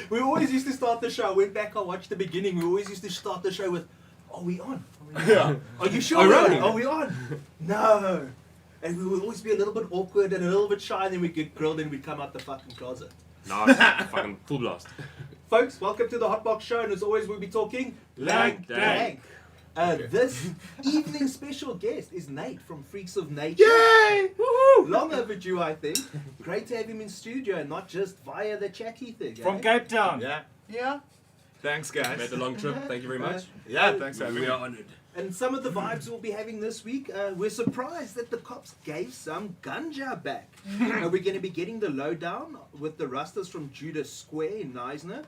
We always used to start the show. I went back, I watched the beginning. We always used to start the show with, "Are we on? Yeah. Are you sure we're on? Are we on?" No. And we would always be a little bit awkward and a little bit shy, and then we'd get grilled and we'd come out the fucking closet. No, fucking full blast. Folks, welcome to the Hotbox Show, and as always, we'll be talking Dank. This evening special guest is Nate from Freaks of Nature. Yay! Woohoo! Long overdue, I think. Great to have him in studio, and not just via the chatty thing. From eh? Cape Town. Yeah. Yeah. Thanks, guys. Made the long trip. Thank you very much. Yeah, thanks for having We me. are honored. And some of the vibes we'll be having this week, we're surprised that the cops gave some ganja back. We're going to be getting the lowdown with the Rastas from Judas Square in Knysna.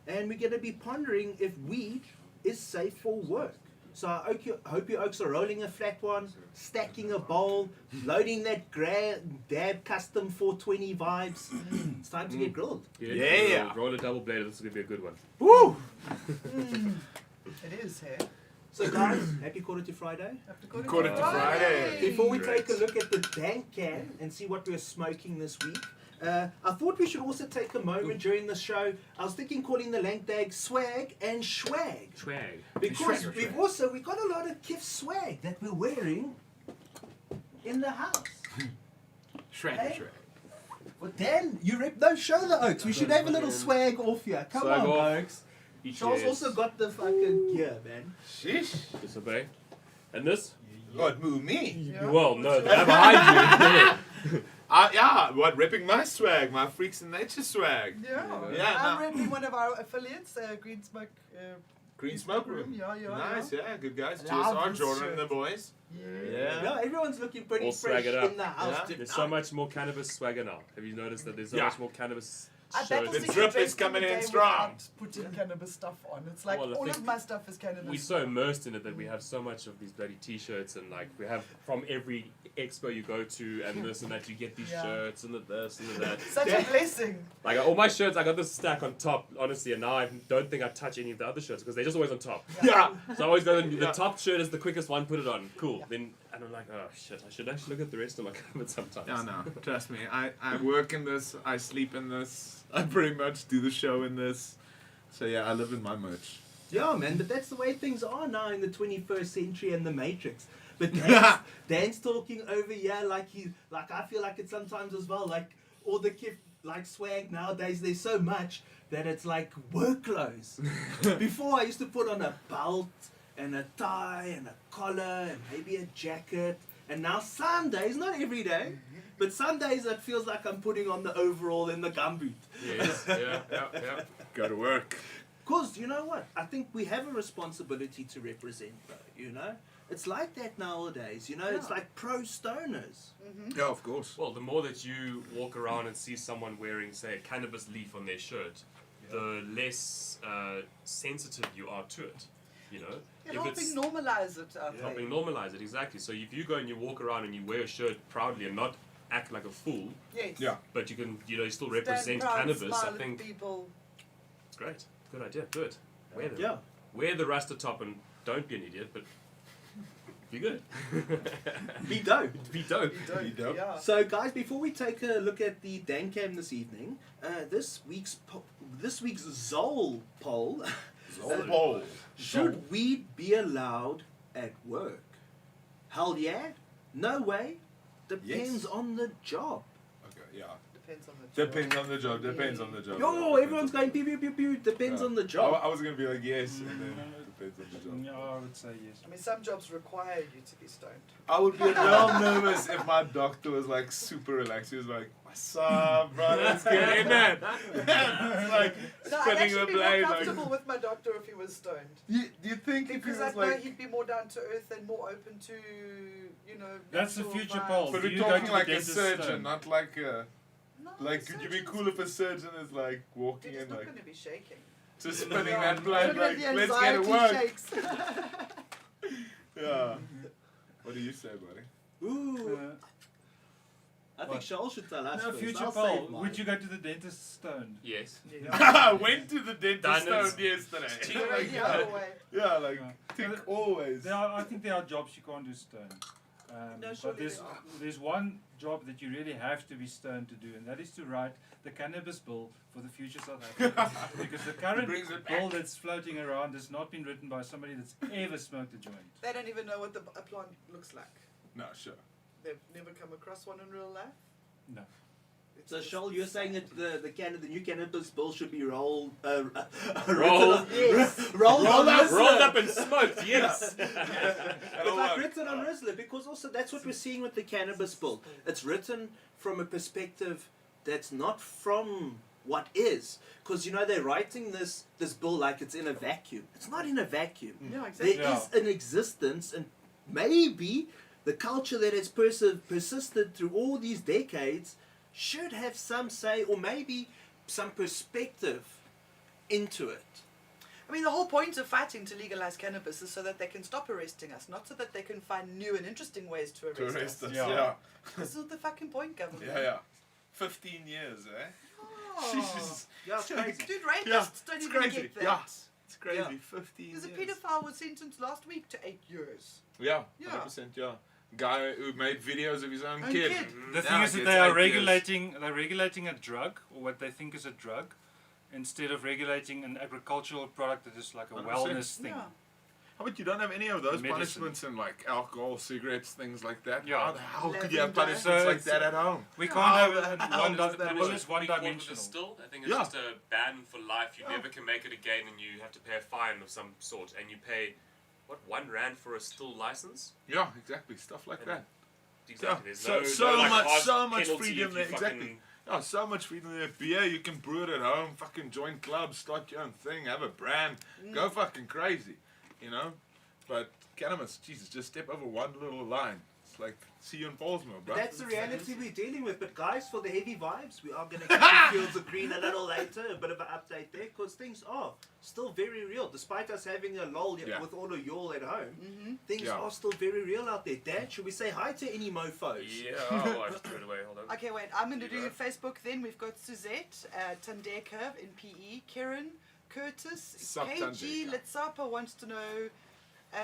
And we're going to be pondering if weed is safe for work. So I hope you oaks are rolling a flat one, stacking a bowl, loading that dab custom 420 vibes. It's time to get grilled. Yeah. Roll a double bladed. This is going to be a good one. Woo! It is here. So guys, happy Quarter to Friday. Quarter to Friday. Before we take a look at the Dank can and see what we're smoking this week, I thought we should also take a moment during the show. I was thinking calling the Lankdag swag and shwag. Swag. Because we got a lot of Kif swag that we're wearing in the house. Hey? Well, Dan, you rep those show the Oaks. We should have a little swag off here. Come Swag on, off. Oaks. Charles also got the fucking gear, man. Sheesh. Disobey. And this? What, move me? Yeah. Well, no, they're behind you. Yeah, what, ripping my swag, my Freaks in Nature swag. Yeah. Yeah, I'm repping one of our affiliates, Green Smoke. Green Smoke Room. Yeah. Nice, yeah, good guys. Love GSR, this Jordan shirt. and the boys. Yeah. Yeah, everyone's looking pretty All fresh swaggered up. in the house Yeah. tonight. There's so much more cannabis swagger now. Have you noticed that there's so Yeah. much more cannabis That shirts? was The the drip dress is coming the in day strong. without Putting cannabis stuff on. It's like Well, I all think of my stuff is cannabis. We're so immersed in it that we have so much of these bloody t-shirts, and like we have from every expo you go to and this and that, you get these Yeah. shirts and the this and the that. Such a blessing. Like all my shirts, I got this stack on top, honestly, and now I don't think I touch any of the other shirts because they're just always on top. Yeah. So I always go, the Yeah. top shirt is the quickest one, put it on, cool. Yeah. Then, and I'm like, oh shit, I should actually look at the rest of my cupboard sometimes. No, no, trust me. I work in this, I sleep in this, I pretty much do the show in this. So yeah, I live in my merch. Yeah, man, but that's the way things are now in the 21st century and the Matrix. But Dan's talking over here like I feel like it sometimes as well. Like all the Kif like swag nowadays, there's so much that it's like work clothes. Before I used to put on a belt and a tie and a collar and maybe a jacket. And now some days, not every day, but some days it feels like I'm putting on the overall and the gumboot. Yes, yeah. Go to work. Because, you know what? I think we have a responsibility to represent, though, you know? It's like that nowadays, you know. It's Yeah. like pro stoners. Yeah, of course. Well, the more that you walk around and see someone wearing, say, a cannabis leaf on their shirt, the less sensitive you are to it. You know, You're helping normalize it, I think. helping normalize it, exactly. So if you go and you walk around and you wear a shirt proudly and not act like a fool, Yes. Yeah. but you can, you still Stand represent proud, cannabis, smile I at think people. it's great. Good idea. Do it. Wear them. Yeah. Wear the Rasta top and don't be an idiot, but be good. Be dope. Be dope. You You don't. don't? Yeah. So, guys, before we take a look at the Dank this evening, this week's Zol poll: Zolpol. should weed be allowed at work? Hell yeah. No way. Depends Yes. on the job. Okay, yeah. Depends on the job. Depends on the job. Depends on the job. Yo, Depends everyone's on going the pew pew pew pew. Depends Yeah. on the I, job. I was gonna be like yes, and then depends on the job. Yeah, I would say yes. I mean, some jobs require you to be stoned. I would be real nervous if my doctor was like super relaxed. He was like, "What's up, bro? Let's get in there." It's like No, I'd spinning actually the be blade. more Like, comfortable with my doctor if he was stoned. do you think if he Because was I know like? he'd be more down to earth and more open to, That's the natural future vibes. poll. But Do we're you go talking to the like a dentist surgeon, stone? not like a. No, Like, could you be surgeons- cool if a surgeon is like walking Dude, he's in not like going to be shaking. just spinning Yeah. that blade? Look Like, at the let's get it anxiety work. shakes. Yeah. What do you say, buddy? Ooh. I think What? Charles should tell us. No, first. future I'll poll. save mine. Would you go to the dentist stoned? Yes. I went to the dentist Done it. stone yesterday. You're Like, the other way. yeah, like Yeah. tick always. I think there are jobs you can't do stoned. No, But surely there are. there's one job that you really have to be stoned to do, and that is to write the cannabis bill for the future South Africa. Because the current brings it bill back. that's floating around has not been written by somebody that's ever smoked a joint. They don't even know what a plant looks like. No, sure. They've never come across one in real life. No. It's So, just- Charles, you're saying that the new cannabis bill should be rolled. Rolled. Yes. rolled on Rizzler. Rolled up and smoked, yes. It's like written on Rizzler, because also that's what we're seeing with the cannabis bill. It's written from a perspective that's not from what is. Because, they're writing this bill like it's in a vacuum. It's not in a vacuum. Yeah, exactly. There is an existence, and maybe the culture that has persisted through all these decades should have some say, or maybe some perspective into it. I mean, the whole point of fighting to legalize cannabis is so that they can stop arresting us, not so that they can find new and interesting ways to arrest, To arrest us, Yeah. yeah. This is the fucking point, government. Yeah. 15 years, eh? Oh. Jesus. Yeah, it's crazy. Dude, rapists Yeah, don't it's even crazy. get that. Yeah. It's crazy. Yeah. 15 There's a years. pedophile was sentenced last week to 8 years. Yeah, Yeah. 100%, yeah. Guy who made videos of his own Own kid. kid. The Now thing is that gets they are 8 years. regulating a drug, or what they think is a drug, instead of regulating an agricultural product that is like a 100%. wellness thing. Yeah. How about you don't have any of those Medicine. punishments in like alcohol, cigarettes, things like that? Yeah. How the hell could you have Lavender. punishments So like it's- that at home? We How can't have the it hell one, does that it work? is one dimensional. Still, I think it's Yeah. just a ban for life. You Yeah. never can make it again, and you have to pay a fine of some sort. And you pay, what, R1 for a still license? Yeah, exactly. Stuff like And- that. Exactly. There's So- no, so no, like, much- hard so much penalty freedom if there, you exactly. fucking- Yeah, so much freedom there. Beer, you can brew it at home. Fucking join clubs, start your own thing, have a brand, go fucking crazy, But cannabis, Jesus, just step over one little line. It's like, see you in Paulsmore, bro. That's the reality we're dealing with. But guys, for the heavy vibes, we are going to keep the fields of green a little later. A bit of an update there, because things are still very real. Despite us having a lull Yeah. with all of y'all at home, things Yeah. are still very real out there. Dan, should we say hi to any mofos? Yeah, oh, I just threw it away. Hold on. Okay, wait. I'm going to You do go. Facebook then. We've got Suzette, Tandeka in PE, Karen, Curtis, Sup, KG, Tandeka? Letsapa wants to know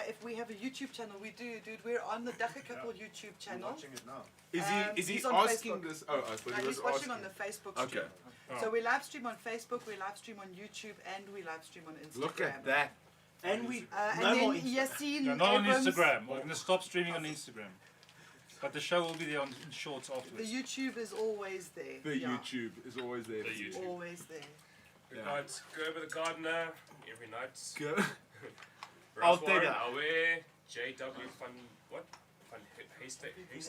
if we have a YouTube channel. We do, dude. We're on the Dagga couple YouTube channel. it now. Is he He's on asking Facebook. this? Oh, I thought No, he was he's watching asking. on the Facebook Okay. stream. Oh. So we live stream on Facebook, we live stream on YouTube, and we live stream on Instagram. Look at that. And we And no more then Insta. Yassine No, not on Abrams, Instagram. We're going to stop streaming on Instagram. But the show will be there on in shorts The afterwards. YouTube is always there. The yeah. YouTube is always there. The for you. YouTube. Always there. Good night. Go over the gardener every night. Go. I'll take that. I'll wear JW Fun. What? Fun Hastian. Is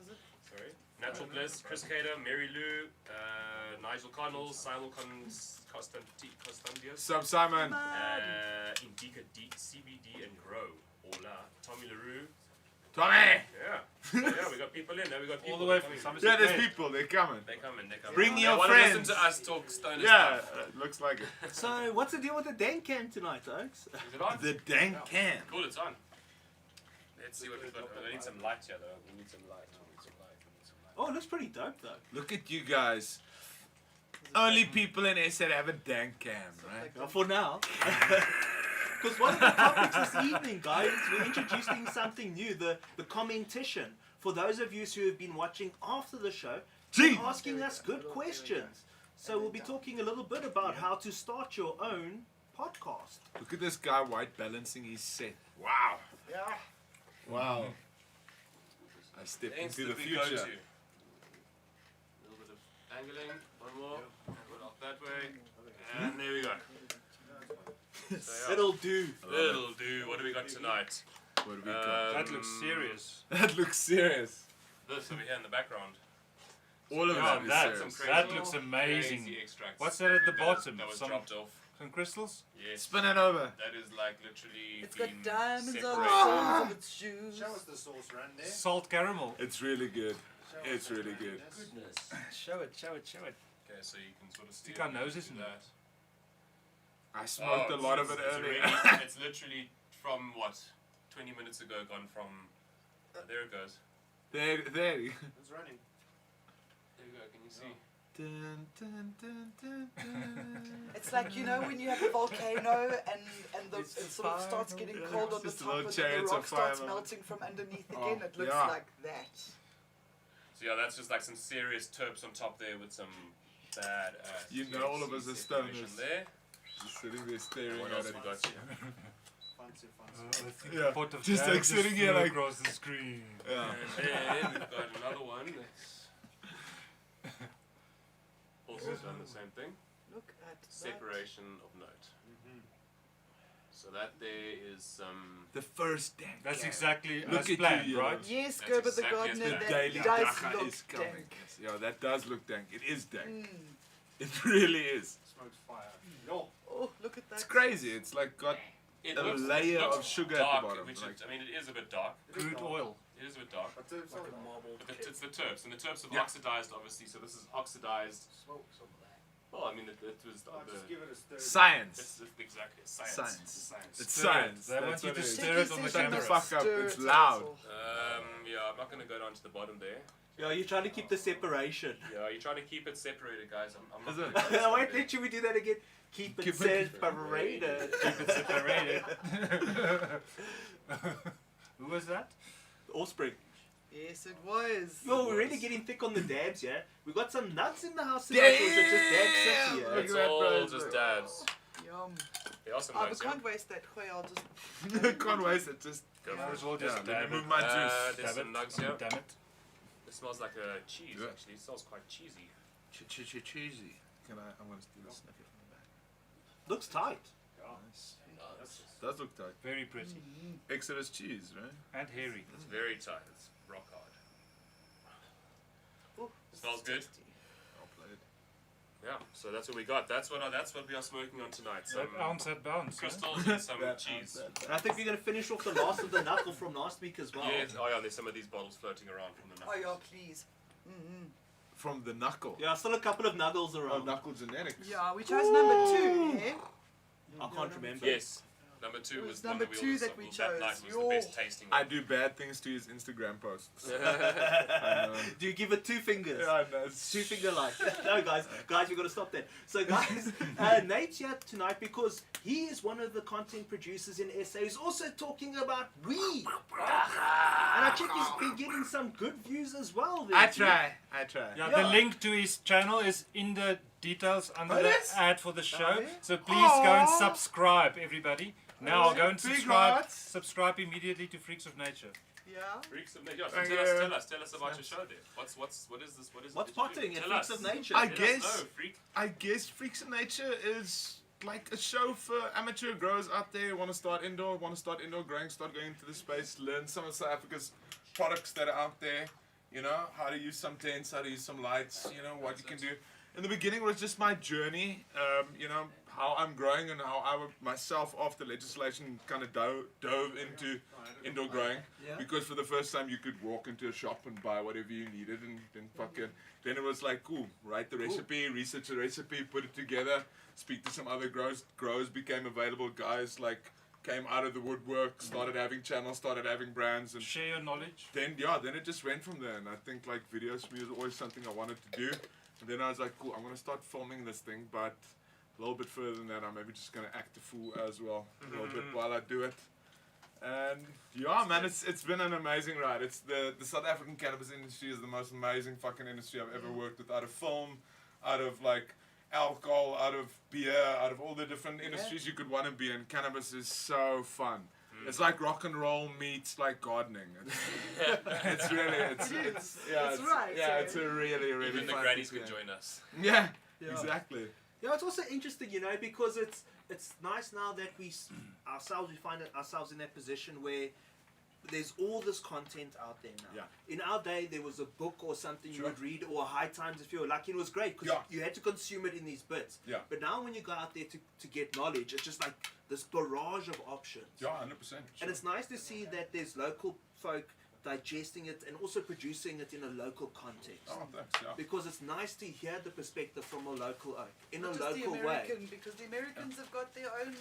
it? Sorry. Natural Bliss, Chris Cater, Mary Lou, Nigel Connell, Simon Costandios, Sub Simon. Indica CBD and Grow, Ola, Tommy LaRue. Tommy! Yeah. So, yeah, we got people in there. We got people. All the way coming. from Yeah, there's people. They're coming. They're coming. Bring They your wanna friends. listen to us talk stoner Yeah, stuff. looks like it. So, what's the deal with the Dank cam tonight, Oaks? Is it on? The Dank can. Cool, it's on. Let's see what we've got. We need some light here, though. We need some light. Oh, it looks pretty dope, though. Look at you guys. Only people in SA that have a Dank cam, right? Well, for now. Because one of the topics this evening, guys, we're introducing something new, the commentition. For those of you who have been watching after the show, Gee. asking us good questions. So we'll be talking a little bit about how to start your own podcast. Look at this guy white balancing his set. Wow. Yeah. Wow. I stepped Thanks into the that we go future. to. A little bit of angling. One more. Angle off that way. And there we go. So, yeah. It'll do. It'll do. What do we got tonight? What do we got? That looks serious. That looks serious. This over here in the background. All of Yeah, that is that- serious. that looks amazing. Crazy extracts. What's that at the That bottom? That was Some- dropped off. Some crystals? Yes. Spin it over. That is like literally. It's got been diamonds on the separated. soles of its shoes. Show us the sauce run there. Salt caramel. It's really good. It's really good. Goodness. Show it, show it, show it. Okay, so you can sort of Stick our noses in that. I smoked a lot of it earlier. It's literally from what? 20 minutes ago gone from. There it goes. There. It's running. There you go, can you see? Dun, dun, dun, dun, dun. It's like, you know, when you have a volcano and it sort of fire starts getting over cold on the Just a top little and then the chariots rock of starts fire. melting from underneath Oh, again. It looks yeah. like that. So yeah, that's just like some serious terps on top there with some bad ass. You know all of us are separation stoners. there. Just sitting there staring What at else it. we got here? Fancy. Yeah, Pot of just jam like sitting here flew like- across the screen. Yeah. And then we've got another one that's also done the same thing. Look at that. Separation of note. So that there is some. The first Dank. That's can. exactly Look as at planned, you, right? Yes, That's Gerber the exactly as gardener, planned. that Daily does Dagga look is coming. dank. Yeah, that does look dank. It is dank. Mm. It really is. Smokes fire. Yo. Oh, look at that. It's crazy. It's like got It a looks, layer looks of sugar dark, at the bottom. Which Like, I mean, it is a bit dark. Crude oil. It is a bit dark. But it's like a marble. But it's the terps, and the terps have Yeah. oxidized, obviously. So this is oxidized. Smoke some of that. Well, I mean, it was Oh, just give it a stir. science. it's exactly it's science. Science. It's science. It's Stir it. science. They want That's you what to it is. stir it on the Shut the camera. fuck up. Stir It's it, loud. asshole. Yeah, I'm not gonna go down to the bottom there. Yeah, you're trying to keep the separation. Yeah, you're trying to keep it separated, guys. I'm Is not. it? gonna go down Wait, there. should we do that again? Keep it Keep it separated. Keep it separated. Who was that? Offspring. Yes, it was. Yo, we're really getting thick on the dabs, yeah? We got some nuts in the house tonight, or is it just dab city, Look yeah? It's at that, all bro. just dabs. Yum. There are some Oh, we nuts, can't waste that. Khoy, I'll just. Can't waste it. Just Go Yeah. for it. Well, yeah, just let dab me it. move my juice. There's some nugs here. Damn it. It smells like a cheese, Yeah. actually. It smells quite cheesy. Cheesy. Can I? I'm gonna do this sniff it from the back. Looks tight. Nice. Nuts. Does look tight. Very pretty. Exodus cheese, right? And hairy. It's very tight. It's rock hard. Oh, Smells good. I'll play it. Yeah, so that's what we got. That's what we are smoking on tonight. Some That ounce at bounce. Huh? crystals and some That- cheese. that- And I think we're going to finish off the last of the knuckle from last week as well. Yes. Oh yeah, there's some of these bottles floating around from the Oh, knuckles. yeah, please. Mm-hmm. From the knuckle. Yeah, still a couple of nuggles Oh, around. knuckle genetics. Yeah, we chose number 2, yeah? I can't remember. Yes. Number 2 It was was the one number that we two all that we that chose. night was Yo. the best tasting I one. do bad things to his Instagram posts. I know. Do you give it 2 fingers? Yeah, I know. 2 finger like. No, guys, we got to stop that. So, guys, Nate's here tonight because he is one of the content producers in SA. He's also talking about weed. And I check he's been getting some good views as well. There. I try. Yeah, Yeah. the link to his channel is in the details under Oh, it the is? ad for the show. yeah? So please go and Aw. subscribe, everybody. Now Oh, go and big subscribe. hearts. Subscribe immediately to Freaks of Nature. Yeah? Freaks of Nature. So Thank tell you. us about your show there. What is this? What is What's it that you do? potting and Tell Freaks us. of Nature? I Let us guess- know, freak. I guess Freaks of Nature is like a show for amateur growers out there who want to start indoor growing, start going into the space, learn some of South Africa's products that are out there. You know, how to use some tents, how to use some lights, you know, what you can do. In the beginning was just my journey, you know, how I'm growing and how I myself after legislation kind of dove into indoor growing. Yeah. Because for the first time you could walk into a shop and buy whatever you needed and then fucking, then it was like, cool, write the recipe, research the recipe, put it together, speak to some other growers became available, guys like came out of the woodwork, started having channels, started having brands, and Share your knowledge. then then it just went from there. And I think like videos for me was always something I wanted to do. And then I was like, cool, I'm gonna start filming this thing, but a little bit further than that, I'm maybe just gonna act a fool as well, a little bit while I do it. And yeah, man, it's been an amazing ride. It's the South African cannabis industry is the most amazing fucking industry I've ever worked with. Out of film, out of like alcohol, out of beer, out of all the different industries you could want to be in. Cannabis is so fun. It's like rock and roll meets like gardening. It's really, it's right. Yeah, it's a really Even the fun grannies thing. could join us. Yeah, Yeah. exactly. Yeah, it's also interesting, you know, because it's nice now that we find ourselves in that position where there's all this content out there now. Yeah. In our day, there was a book or something you Sure. would read, or High Times if you were lucky. It was great because you had to consume it in these bits. Yeah. But now when you go out there to get knowledge, it's just like this barrage of options. Yeah, 100%. And it's nice to see that there's local folk digesting it and also producing it in a local context. Oh, thanks. Yeah. Because it's nice to hear the perspective from a local oak in Not a just the local way. American, because the Americans have got their own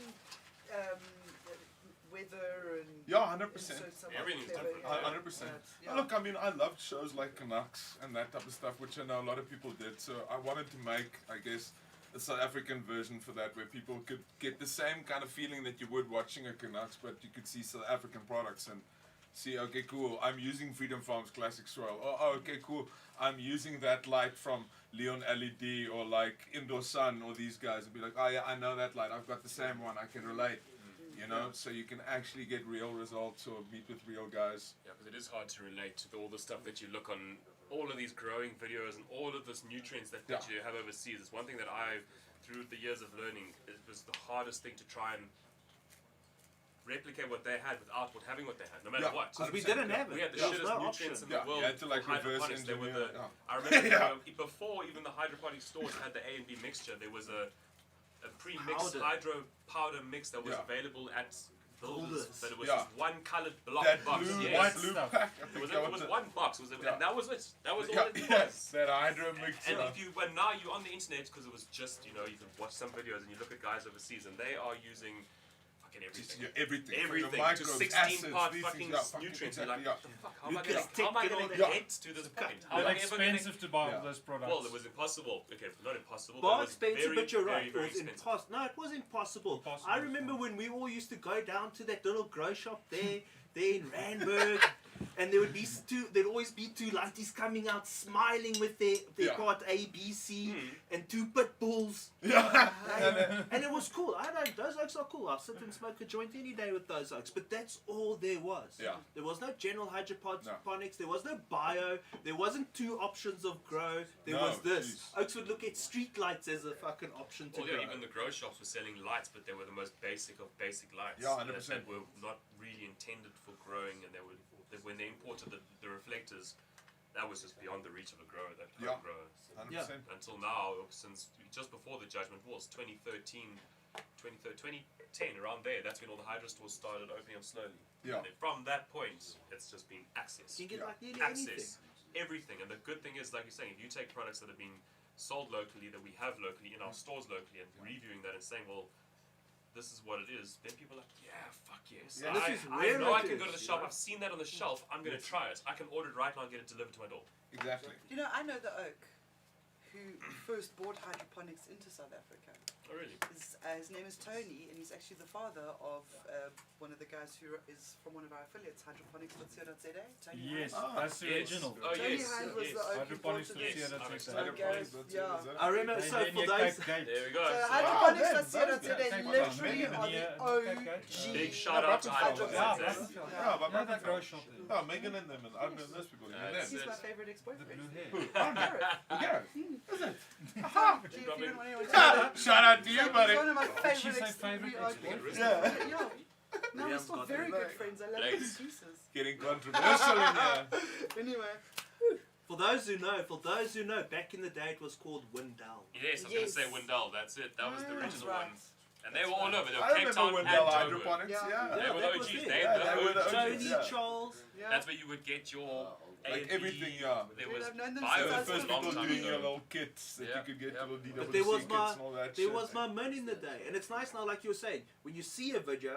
weather and Yeah, 100%. so some Everything's clever, different. 100%. yeah. Look, I mean, I loved shows like Canucks and that type of stuff, which I know a lot of people did. So I wanted to make, I guess, a South African version for that, where people could get the same kind of feeling that you would watching a Canucks, but you could see South African products and see, okay, cool, I'm using Freedom Farms Classic Soil. Oh, okay, cool, I'm using that light from Leon LED or like Indoor Sun or these guys, and be like, oh yeah, I know that light, I've got the same one, I can relate. You know, so you can actually get real results or meet with real guys. Yeah, because it is hard to relate to all the stuff that you look on, all of these growing videos and all of this nutrients that you have overseas. It's one thing that through the years of learning, it was the hardest thing to try and replicate what they had without having what they had, no matter what. Because we didn't have it. We had the There was shittest no nutrients option. in the world. You had to like for reverse hydroponics. They were engineer. I remember before even the hydroponic stores had the A and B mixture, there was a pre-mixed Powder. hydro powder mix that was Yeah. available at builders, Builders. but it was Yeah. just one coloured block That box. blue, Yes. white blue Stuff. pack. I It think was, that it was it. one box, and that was it. That was all Yeah, it was. yes, that hydro mix. And if you, but now you're on the internet because it was just, you know, you can watch some videos and you look at guys overseas and they are using fucking Just everything. everything. Everything From your to microbes, 16 part acids, fucking these things, nutrients. You're exactly, like, what the fuck? How am I Lucas going to Tech, get to this point? How am They're I ever going to? expensive to buy Yeah. all those products. Well, it was impossible. Okay, not impossible. Bar but it was expensive, very, but you're right. very, very It was expensive. impossible. No, it was impossible. Impossible, I remember yeah. when we all used to go down to that little grow shop there in Randburg, and there would be there'd always be two lighties coming out smiling with their Yeah. part A, B, C, and two pit bulls. Yeah. And it was cool. Those oaks are cool. I'll sit and smoke a joint any day with those oaks. But that's all there was. Yeah. There was no general hydroponics. No. There was no bio. There wasn't two options of grow. There No, was this. jeez. Oaks would look at street lights as a fucking option to Well, grow. yeah, even the grow shops were selling lights, but they were the most basic of basic lights. Yeah, 100%. That were not really intended for growing, and when they imported the reflectors, that was just beyond the reach of a grower, that Yeah. grower. 100%. Until now, since just before the Judgment Wars, 2010, around there, that's when all the hydro stores started opening up slowly. Yeah. And then from that point, it's just been access. You can get like nearly Access. Everything. And the good thing is, like you're saying, if you take products that have been sold locally, that we have locally, in our stores locally, and reviewing that and saying, well, this is what it is, then people are like, yeah, fuck yes. Yeah, this is I where know I it can go to the is, shop, you know? I've seen that on the shelf, I'm going to try it. I can order it right now and get it delivered to my door. Exactly. You know, I know the oak who first brought hydroponics into South Africa. Oh, really? His name is Tony, and he's actually the father of one of the guys who is from one of our affiliates, hydroponics.co.za. Tony Yes, Hines. that's the Yes. original. Oh, Tony yes. Hines was yes. the oak who brought Hydroponics to to this. see that Hydroponics. it's I remember, And so then for you those... Cape Gate. There we go. So So, hydroponics.co.za Cape literally Town. are the Yeah, OG. big shout out to hydroponics. Yeah, Hydroponics. Yeah, but Yeah, that grow shop there. No, Megan and them, and I've known those people. Yeah, And it's- then. He's my it. favorite The ex-boyfriend. blue hair. Garrett. Gareth. If you don't want anyone to Shout out to you, buddy. He's one of my Did she favorite say ex- favorite we are- ex-boyfriend? Yeah. Yeah. No, we're Yeah, still got very that. good friends. I love him to pieces. Getting controversial in here. Anyway, For those who know, back in the day it was called Windell. Yes, I was going to say Yes. Wendell. That's it. That was the That's original right. one. And they were all over. They were I Cape remember Town Wendell and Joburg. Hydroponics, Yeah. yeah. They were the that was OGs. it. They Yeah, were they were the the OGs. Tony, yeah. Charles. Yeah. That's where you would get your Like A&D. everything, yeah. There Dude, was I've known them They since were I the was first long people time doing your ago. little kits that Yeah, you could get, yeah. little But DWC there was kits my and all that there shit. was my money in the day, and it's nice now, like you were saying, when you see a video,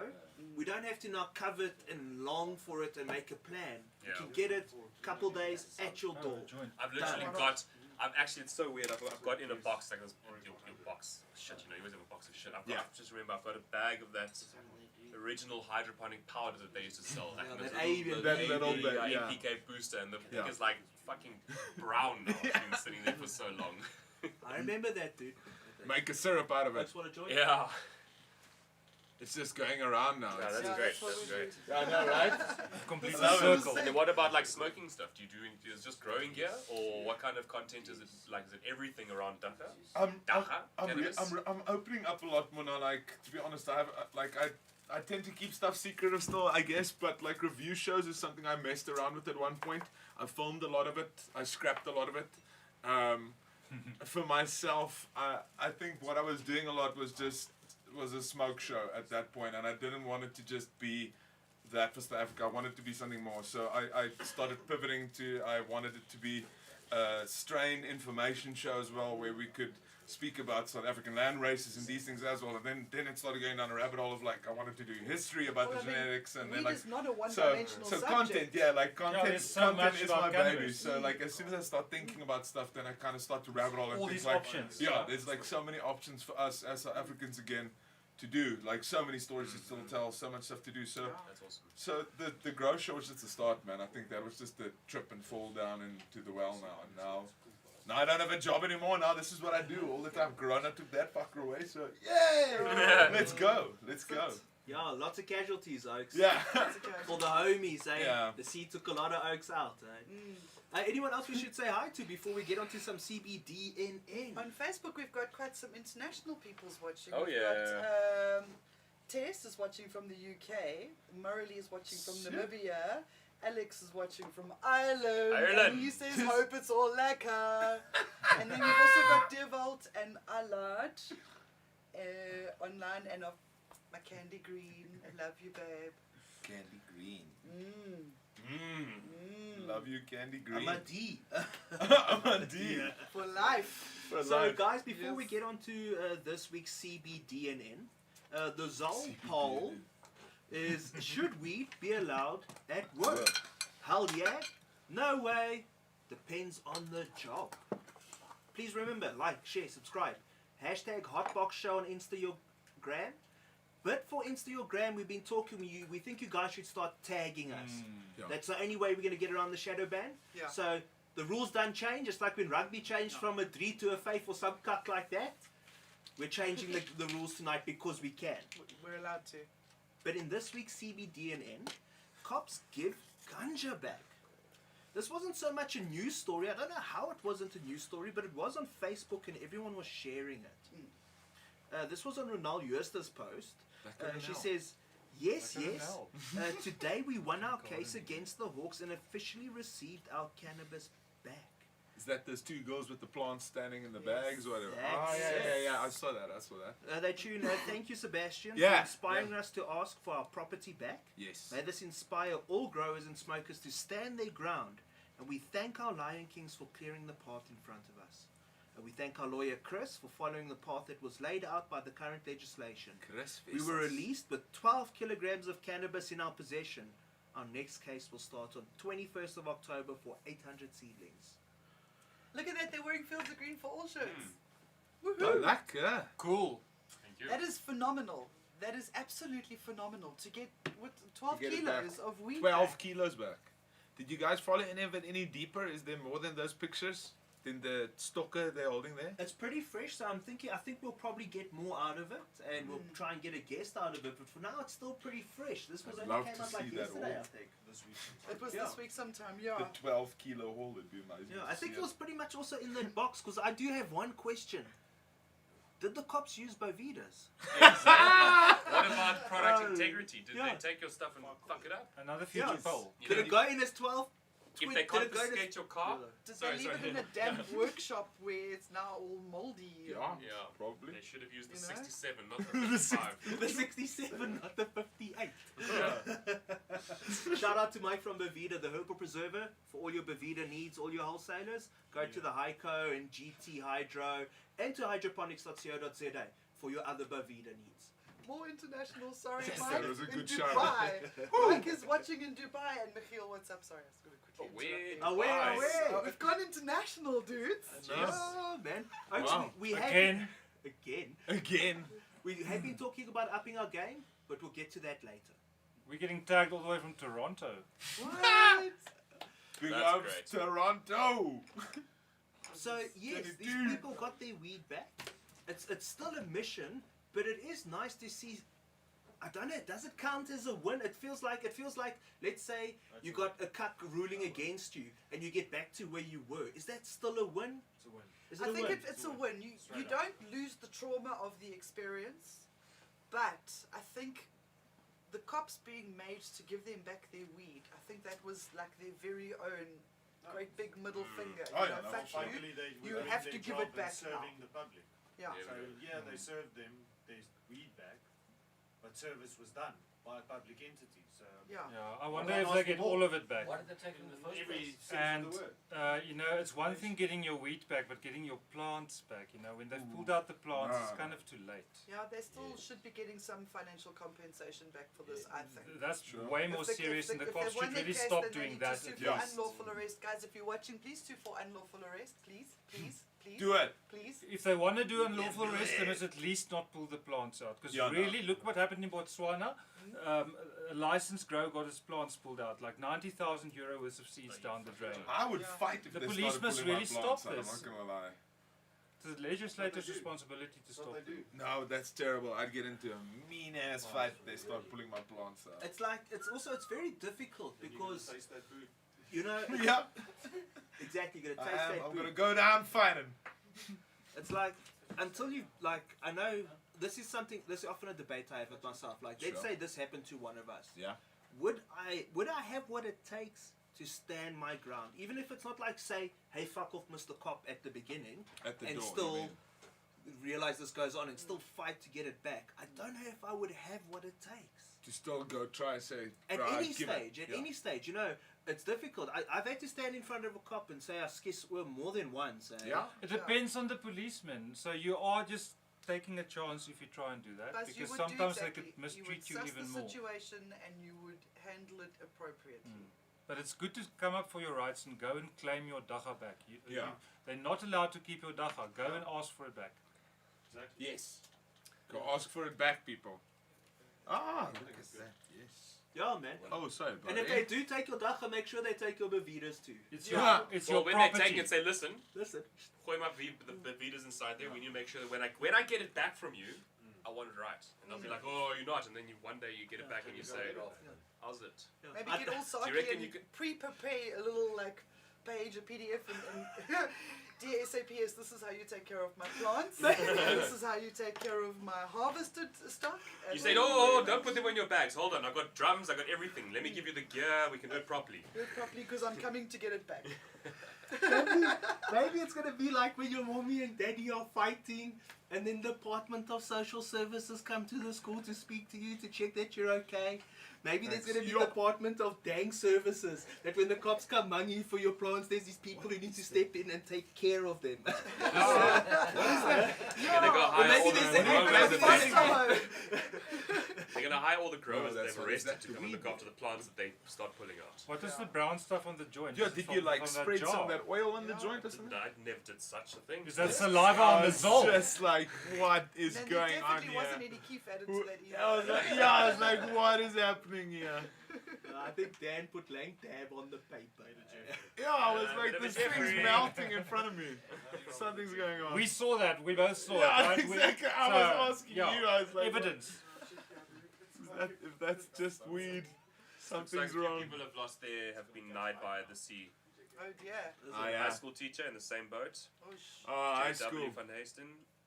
we don't have to now cover it and long for it and make a plan. You Yeah. can get it couple days at your Oh, door. the joint. I've literally got. I've actually, it's so weird. I've got in a box like this. Your box. Shit, you know, you always have a box of shit. I've just remember I've got a bag of that original hydroponic powder that they used to sell. Like Yeah, those that AV, that little bit, yeah. APK booster, and the thing Yeah. is like fucking brown now. It's been sitting there for so long. I remember that, dude. Make a syrup out of it. That's what a joint. Yeah. It's just going around now. Yeah, It's- that's Yeah, great. that's what That's we great. do. I know, right? Completely I love it. circle. And then what about like smoking stuff? Do you do is it just growing gear, or what kind of content is it? Like, is it everything around Dagga? I'm opening up a lot more now. Like, to be honest, I have I tend to keep stuff secretive still, I guess. But like review shows is something I messed around with at one point. I filmed a lot of it. I scrapped a lot of it. For myself, I think what I was doing a lot was a smoke show at that point, and I didn't want it to just be that for South Africa. I wanted it to be something more. So I started pivoting to, I wanted it to be a strain information show as well, where we could speak about South African land races and these things as well. And then it started going down a rabbit hole of like, I wanted to do history about Well, the I mean, genetics, and weed then like, is not a so one-dimensional subject. content, yeah, like content, there's so content much is about my baby. cannabis. So like as soon as I start thinking about stuff, then I kind of start to rabbit hole and All think these like, options. yeah, there's like so many options for us as South Africans again to do. Like so many stories to still tell, so much stuff to do. So That's awesome. so the grow show was just the start, man. I think that was just the trip and fall down into the well now. And now I don't have a job anymore. Now this is what I do all the time. Corona took that fucker away. So yay! Let's go. Let's go. Yeah, lots of casualties, Oaks. Yeah. That's okay. For the homies, eh? Yeah. The sea took a lot of Oaks out, eh? Anyone else we should say hi to before we get onto some CBDNN? On Facebook, we've got quite some international peoples watching. Oh, We've yeah. got, Tess is watching from the UK. Murley is watching from Shit. Namibia. Alex is watching from Ireland. Ireland. And he says, hope it's all lekker. And then we've also got Devalt and Allard online. And of my Candy Green. I love you, babe. Candy green. Mm. Love you, Candy Green. I'm a D. I'm a D. For life. For So, life. guys, before Yes. we get on to this week's CBDNN, the Zol poll is: should weed be allowed at work? Hell yeah. No way. Depends on the job. Please remember, like, share, subscribe. Hashtag HotBoxShow on Instagram. But for Instagram, we've been talking with you. We think you guys should start tagging us. Yeah. That's the only way we're going to get around the shadow ban. Yeah. So the rules don't change. It's like when rugby changed from a 3 to a 5 or some cut like that. We're changing the rules tonight because we can. We're allowed to. But in this week's CBDNN, cops give ganja back. This wasn't so much a news story. I don't know how it wasn't a news story, but it was on Facebook and everyone was sharing it. This was on Ronald Jooster's post. She says, yes, today we won our case against the Hawks and officially received our cannabis back. Is that those two girls with the plants standing in the Yes. bags or whatever? That's Oh, it. yeah. I saw that. They tune, thank you, Sebastian, Yeah, for inspiring us to ask for our property back. Yes. May this inspire all growers and smokers to stand their ground, and we thank our Lion Kings for clearing the path in front of us. And we thank our lawyer Chris for following the path that was laid out by the current legislation. Chris We were released with 12 kilograms of cannabis in our possession. Our next case will start on 21st of October for 800 seedlings. Look at that, they're wearing Fields of Green for all shirts. I Woohoo! like Cool. Thank you. That is phenomenal. That is absolutely phenomenal to get what 12 To get it kilos of weed. 12 back. kilos back. Did you guys follow any of it any deeper? Is there more than those pictures? Than the stalker they're holding there? It's pretty fresh, so I think we'll probably get more out of it, and we'll try and get a guest out of it. But for now, it's still pretty fresh. This was I'd only love came to out like see that yesterday, all. I think. It was Yeah. this week sometime, yeah. The 12 kilo haul would be amazing. Yeah, to I think see it was pretty much also in that box, because I do have one question. Did the cops use Bovidas? What about product integrity? Did yeah. they take your stuff and fuck it up? Another future Yes. poll. You Did know, it go in as 12 if they did it go to- confiscate your car, Did sorry, they leave sorry. it in a damp workshop where it's now all moldy? Yeah, Yeah. probably. They should have used the You know? 67, not the 55. The 67, not the 58. Yeah. Shout out to Mike from Bavida, the herbal preserver. For all your Bavida needs, all your wholesalers, go to the Hyco and GT Hydro and to hydroponics.co.za for your other Bavida needs. More international, sorry, Yes, Mike. that was a in good Dubai. shout. Mike is watching in Dubai, and Michiel, what's up? Sorry, I was going to quickly interrupt you. Away, Nice. away. Oh, we've gone international, dudes. Oh, man. Actually, Wow. we have Again. Again. we have been talking about upping our game, but we'll get to that later. We're getting tagged all the way from Toronto. What? Big That's ups, great. Toronto. So yes, these 22. people got their weed back. It's still a mission, but it is nice to see. I don't know. Does it count as a win? It feels like. Let's say you got a cuck ruling against you, and you get back to where you were. Is that still a win? It's a win. Is it I a think win? it's a win. You Straight up. don't lose the trauma of the experience, but I think the cops being made to give them back their weed, I think that was like their very own great big middle finger. Oh, You yeah, know, no, fuck you. Finally, they you were doing have their to give job it back in serving now. the public. Yeah. Yeah. So yeah, they served them their weed back, but service was done by a public entity. So Yeah. Yeah, I Why wonder not if ask they for get more? all of it back. Why did they take it in the first every place? sense And of the word. it's one thing getting your wheat back, but getting your plants back. When they've pulled out the plants, it's kind of too late. Yeah, they still should be getting some financial compensation back for this, I think. That's Sure. way more If the- serious, and the if cops they've won should their really case, stop then they doing need that. to sue at for Yes. least. unlawful arrest. Guys, if you're watching, please sue for unlawful arrest. Please, please, please. Do it. Please. If they want to do unlawful arrest, they must at least not pull the plants out. Because Yeah, no. really, look what happened in Botswana. A licensed grower got his plants pulled out, like 90,000 euro worth of seeds down the drain. I would Yeah. fight if The they police started must pulling my really plants stop out, this. I'm not gonna lie. It's the legislator's do. responsibility to That's stop what they it. do. No, that's terrible. I'd get into a mean ass fight if they start pulling my plants out. It's like it's very difficult Then you're gonna because taste that food. Yeah, exactly you're gonna I taste am. that I'm food. gonna go down fighting. It's like until you I know this is often a debate I have with myself. Like let's Sure. say this happened to one of us. Yeah. Would I have what it takes to stand my ground, even if it's not like say, hey, fuck off, Mr. Cop at the beginning, At the and door. still you mean. realize this goes on and still fight to get it back. I don't know if I would have what it takes. To still go try and say. At "Right, any give it." stage, Yeah. you know, it's difficult. I've had to stand in front of a cop and say I skis well more than once. Eh? Yeah. It depends on the policeman. So you are just taking a chance if you try and do that. But you because would sometimes do they exactly. could mistreat you you would even suss more. the situation and you would handle it appropriately. But it's good to come up for your rights and go and claim your Dagga back. Yeah. They're not allowed to keep your Dagga. Go and ask for it back. Exactly. Yes. Go ask for it back, people. Ah, look at that. Yes. Yeah, man. Oh, sorry, And buddy. if they do take your Dagga, make sure they take your Bevidas too. It's Yeah. your, it's Well, your when property. they take it, say, listen, Listen, gooi my the Vitas inside there. We need to make sure that when I get it back from you, I want it right. And they'll be like, oh, you're not. And then one day you get it back and you say, how's it? Maybe I- get all do you reckon sarky you and could- pre-prepare a little like page, a PDF, and dear SAPS, this is how you take care of my plants. This is how you take care of my harvested stock. You and say, then oh, don't put them on your bags. Hold on, I've got drums, I've got everything. Let me give you the gear. We can do it properly. do it properly because I'm coming to get it back. maybe it's gonna be like when your mommy and daddy are fighting, and then the Department of Social Services come to the school to speak to you to check that you're okay. Maybe there's gonna be Yup. Department of Dank Services, that when the cops come money for your plants, there's these people who need to step in and take care of them. You're gonna go Or hire maybe all the there's a growers that Foster they, home. they're gonna hire all the growers No, that that's they've what- is arrested that to the come and weed? look after the plants that they start pulling out. What is the brown stuff on the joint? Yeah, Is it did from- you like from that spread some jar? of that oil on the Yeah. joint or something? I never did such a thing. Is that saliva on the was zol? just like, what is Then going there on definitely here? wasn't any keef added to that either. I was like, yeah, I was like, what is happening here? I think Dan put lang tab on the paper. Yeah, I was bit like, of a this thing's Jeffrey. melting in front of me. Something's going on. We saw that. We both saw yeah, it. Right? exactly. I So, was asking yeah, you. I was like, evidence. if that's just weed, Looks like something's a few wrong. people have lost have been nighed by the sea. Oh dear. There's Ah, a yeah. high school teacher in the same boat. Oh, High JW school. Van Hasten.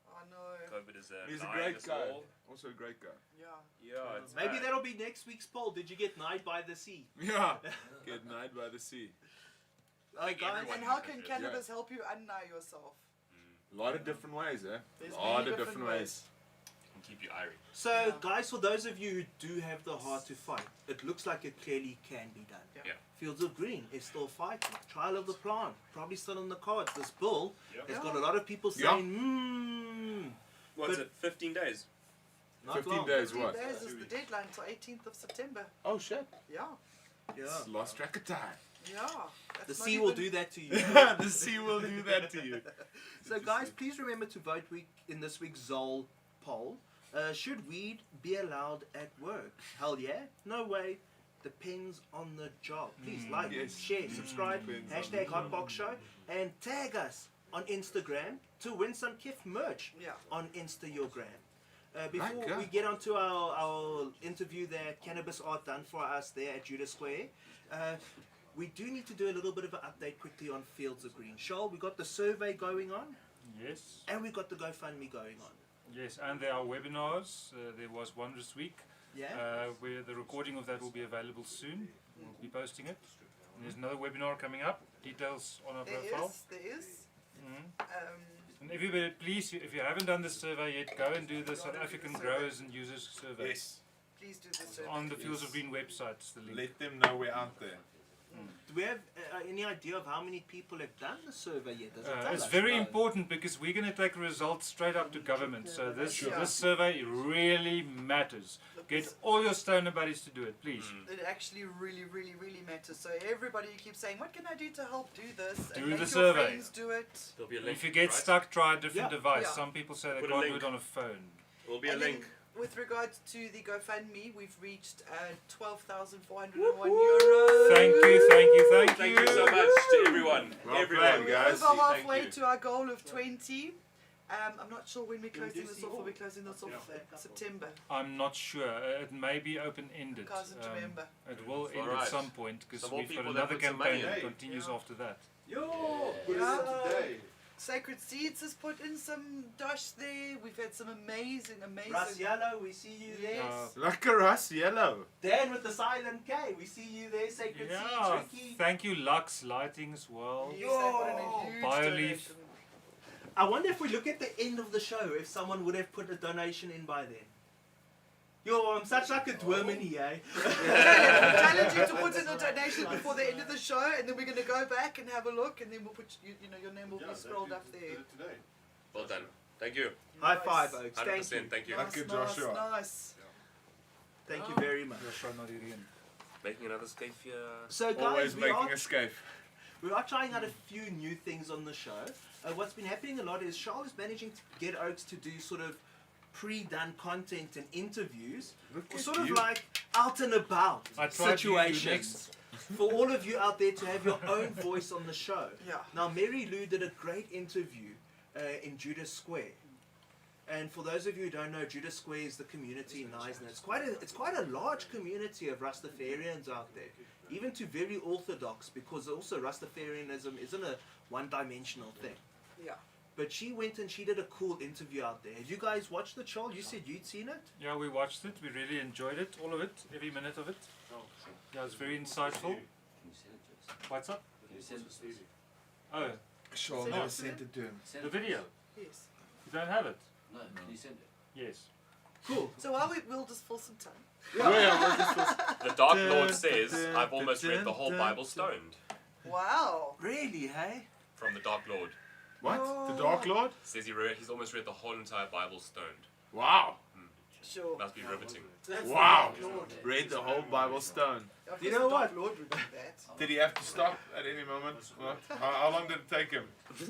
oh no. COVID is He's a lying great us guy. all. Also a great guy. Yeah. Yeah, it's Maybe bad. that'll be next week's poll. Did you get knighted by the sea? Yeah. Get night by the sea. think guys, everyone And how needs can it. cannabis help you unknow yourself? A lot of different ways, eh? There's A lot many of different different ways. ways. Can keep you irie. So, Yeah. guys, for those of you who do have the heart to fight, it looks like it clearly can be done. Yeah. Yeah. Fields of Green is still fighting. Trial of the plant, probably still on the cards. This bill Yep. has Yeah. got a lot of people Yeah. saying, What's But- it? 15 days. not 15 long. days. 15 what? days is the deadline till 18th of September. Oh shit! Yeah. Yeah. Lost track of time. Yeah. The That's not sea will even- do that to you. The sea will do that to you. So, guys, please remember to vote in this week's Zol poll. Should weed be allowed at work? Hell yeah. No way. Depends on the job. Please like, Yes. share, subscribe, Depends hashtag HotBoxShow, and tag us on Instagram to win some Kif merch Yeah. on Instagram. Before Okay. we get onto our interview there, Cannabis Art done for us there at Judah Square, we do need to do a little bit of an update quickly on Fields of Green. Shoal, we got the survey going on, Yes. and we got the GoFundMe going on. Yes, and there are webinars. There was one this week Yeah? where the recording of that will be available soon. We'll be posting it. And there's another webinar coming up. Details on our profile. There is. Mhm. Um, And everybody, please, if you haven't done the survey yet, go and do the South African Growers and Users survey. Yes. please do the survey. On the Fields of Green website, it's the link. Let them know we're out there. Do we have any idea of how many people have done the survey yet? Does it tell It's us? very No. important because we're going to take results straight up to government. So this Sure. this survey really matters. Get all your stoner buddies to do it, please. It actually really matters. So everybody keeps saying, what can I do to help do this? Do and the make your survey. friends do it. There'll be a link. If you get right? stuck, try a different Yeah. device. Yeah. Some people say they Put a can't do link. it on a phone. There'll be a And then link. with regards to the GoFundMe, we've reached 12,401 euros. Thank you. Thank you so much to everyone. Well everyone. played, We're guys. over Thank halfway you. to our goal of 20. I'm not sure when we're closing this off. Or we're closing this off at September. I'm not sure. It may be open-ended. Can't remember. It will end Alright. at some point because Some more we've got people that another put some campaign money that in. continues Yeah. after that. Yo! Yeah. Today. Sacred Seeds has put in some dosh there. We've had some amazing. Ras Yellow, we see you there. Yes. Like a Russ Yellow. Dan with the silent K, we see you there. Sacred Yeah, Seeds, Ricky. thank you Lux Lighting as well. Yes, they put in a huge BioLeaf. donation. I wonder if we look at the end of the show, if someone would have put a donation in by then. Yo, I'm such like a dwerman here, eh? Challenge you to put in a donation before the end of the show, and then we're going to go back and have a look, and then we'll put your name will be scrolled up there. Today. Well done. Thank you. High Nice. five, Oaks. Thank 100%. you. Thank you. Nice, you, nice, Joshua. nice. Thank you very much. Making another escape here. So, guys, Always we making are, escape. we are trying out a few new things on the show. What's been happening a lot is Charles is managing to get Oaks to do sort of pre-done content and interviews, Look or at sort of you. like out and about I tried to use situations. For all of you out there to have your own voice on the show. Yeah. Now, Mary Lou did a great interview in Judah Square. And for those of you who don't know, Judah Square is the community in Knysna. It's quite a large community of Rastafarians out there, even to very orthodox, because also Rastafarianism isn't a one-dimensional thing. Yeah. But she went and she did a cool interview out there. Have you guys watched the show? You said you'd seen it? Yeah, we watched it. We really enjoyed it. All of it. Every minute of it. Yeah, it's very insightful. What's up? Oh, Sure, Send never it to sent it to him. the video. Yes. You don't have it? No, can you send it? Yes. Cool. So while we'll just fill some time. The Dark Lord says, I've almost read the whole Bible stoned. Wow. Really, hey? From the Dark Lord. What? The Dark Lord? Says he's almost read the whole entire Bible stoned. Wow. Sure. Must be riveting. That's the Wow. Dark Lord. Read the whole Bible stone. Of You course know the Dark what? Lord would do that. Did he have to stop at any moment? What? How long did it take him? Did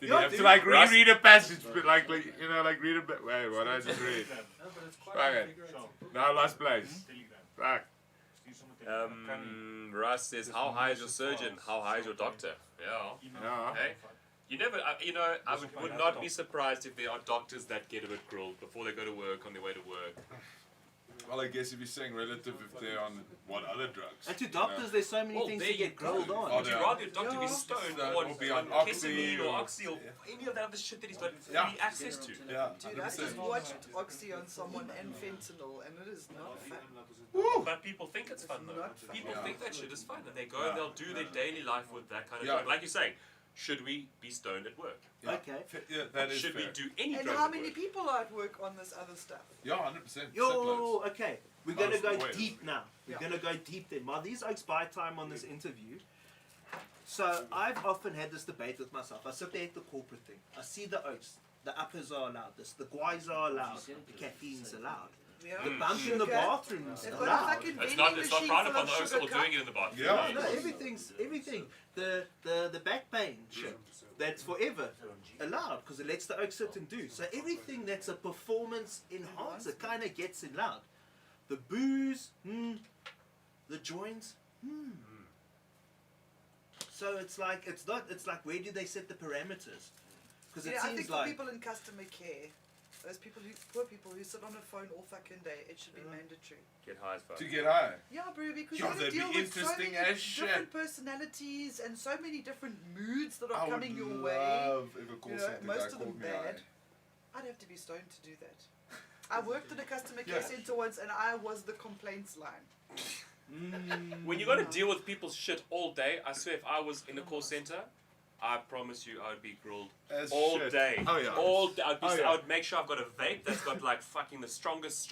he Yeah, have dude. to like Russ- reread a passage, but like you know, like read a bit? Wait, what I just read? Fuck it. Now last place. Fuck. Russ says, how high is your surgeon? How high is your doctor? Yeah. Yeah. Hey? You never, I would not be surprised if there are doctors that get a bit grilled before they go to work, on their way to work. Well, I guess if you're saying relative, if they're on what other drugs? And to doctors, there's so many Well, things there to get you go. grilled on. Would you Yeah. rather your doctor be Yeah. stoned Or or be on on Oxy ketamine or or- Oxy or any of that other shit that he's got free Yeah. access to? Yeah, Dude, I just watched Oxy on someone and fentanyl, and it is not fun. But people think it's fun though. Not fun. People Yeah. think that shit is fun, and they go and they'll do their daily life with that kind of Yeah. drug. Like you say, should we be stoned at work? Yeah. Okay. Yeah, that is Should fair. we do any And drugs how at many work? people are at work on this other stuff? Yeah, 100%. Yo, okay. We're gonna Most go always. deep now. We're Yeah. gonna go deep then. While these oaks buy time on this interview, so I've often had this debate with myself. I sit there at the corporate thing. I see the oaks. The uppers are allowed. The guys are allowed. The caffeine's allowed. Yeah. The bump in the Sugar. bathroom's They've got a allowed. fucking It's vending not machine frowned full upon. of The oaks sugar are cup. doing it in the bathroom. Yeah. No, everything. The back pain shit. That's forever allowed because it lets the oak sit and do. So everything that's a performance enhancer kind of gets allowed. The booze, the joints, So it's like where do they set the parameters? Because it Yeah, I think seems for like people in customer care, those poor people who sit on a phone all fucking day, it should be mandatory. Get high as fuck. To get high. Yeah, bro, because Yeah, you gotta that'd be deal with so interesting many as shit. different personalities and so many different moods that are I coming would your way. love if a call You know, center most guy of them called me bad. high. I'd have to be stoned to do that. I worked at a customer care Yeah. center once, and I was the complaints line. When you got to deal with people's shit all day, I swear if I was in a call center, I promise you I would be grilled As all shit. day. Oh, yeah. All day. I Yeah. would make sure I've got a vape that's got like fucking the strongest.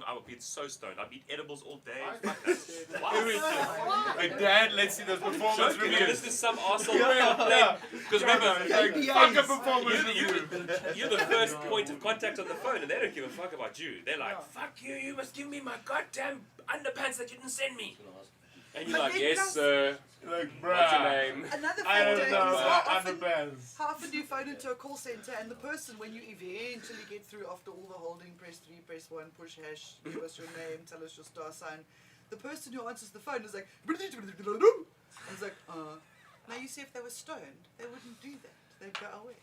I would be so stoned. I'd eat edibles all day. Fuck that. Wow. Hey, Dad, let's see those performance Joking, man, reviews. this is some arsehole because remember, Like, fuck a performance review. you're the first point of contact on the phone, and they don't give a fuck about you. They're like, Yeah. "Fuck you! You must give me my goddamn underpants that you didn't send me." And you're But like, then "Yes, plus- sir. Like, What's your bruh. name?" Another I factor don't is know. how often do you phone into a call center and the person, when you eventually get through after all the holding, press 3, press 1, push hash, give us your name, tell us your star sign, the person who answers the phone is like, I was like, Now you see, if they were stoned, they wouldn't do that. They'd go away.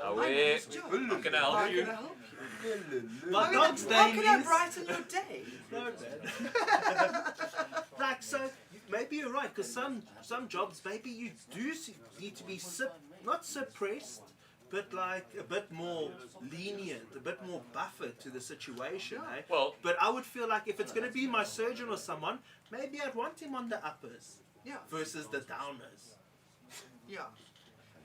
Away. It's Joe. How can I How help you? can I help you? my How dog's can I name is brighten your day? no man. Like so, maybe you're right because some jobs maybe you do need to be not suppressed, but like a bit more lenient, a bit more buffer to the situation. Eh? Well, But I would feel like if it's going to be my surgeon or someone, maybe I'd want him on the uppers Yeah, versus the downers. yeah.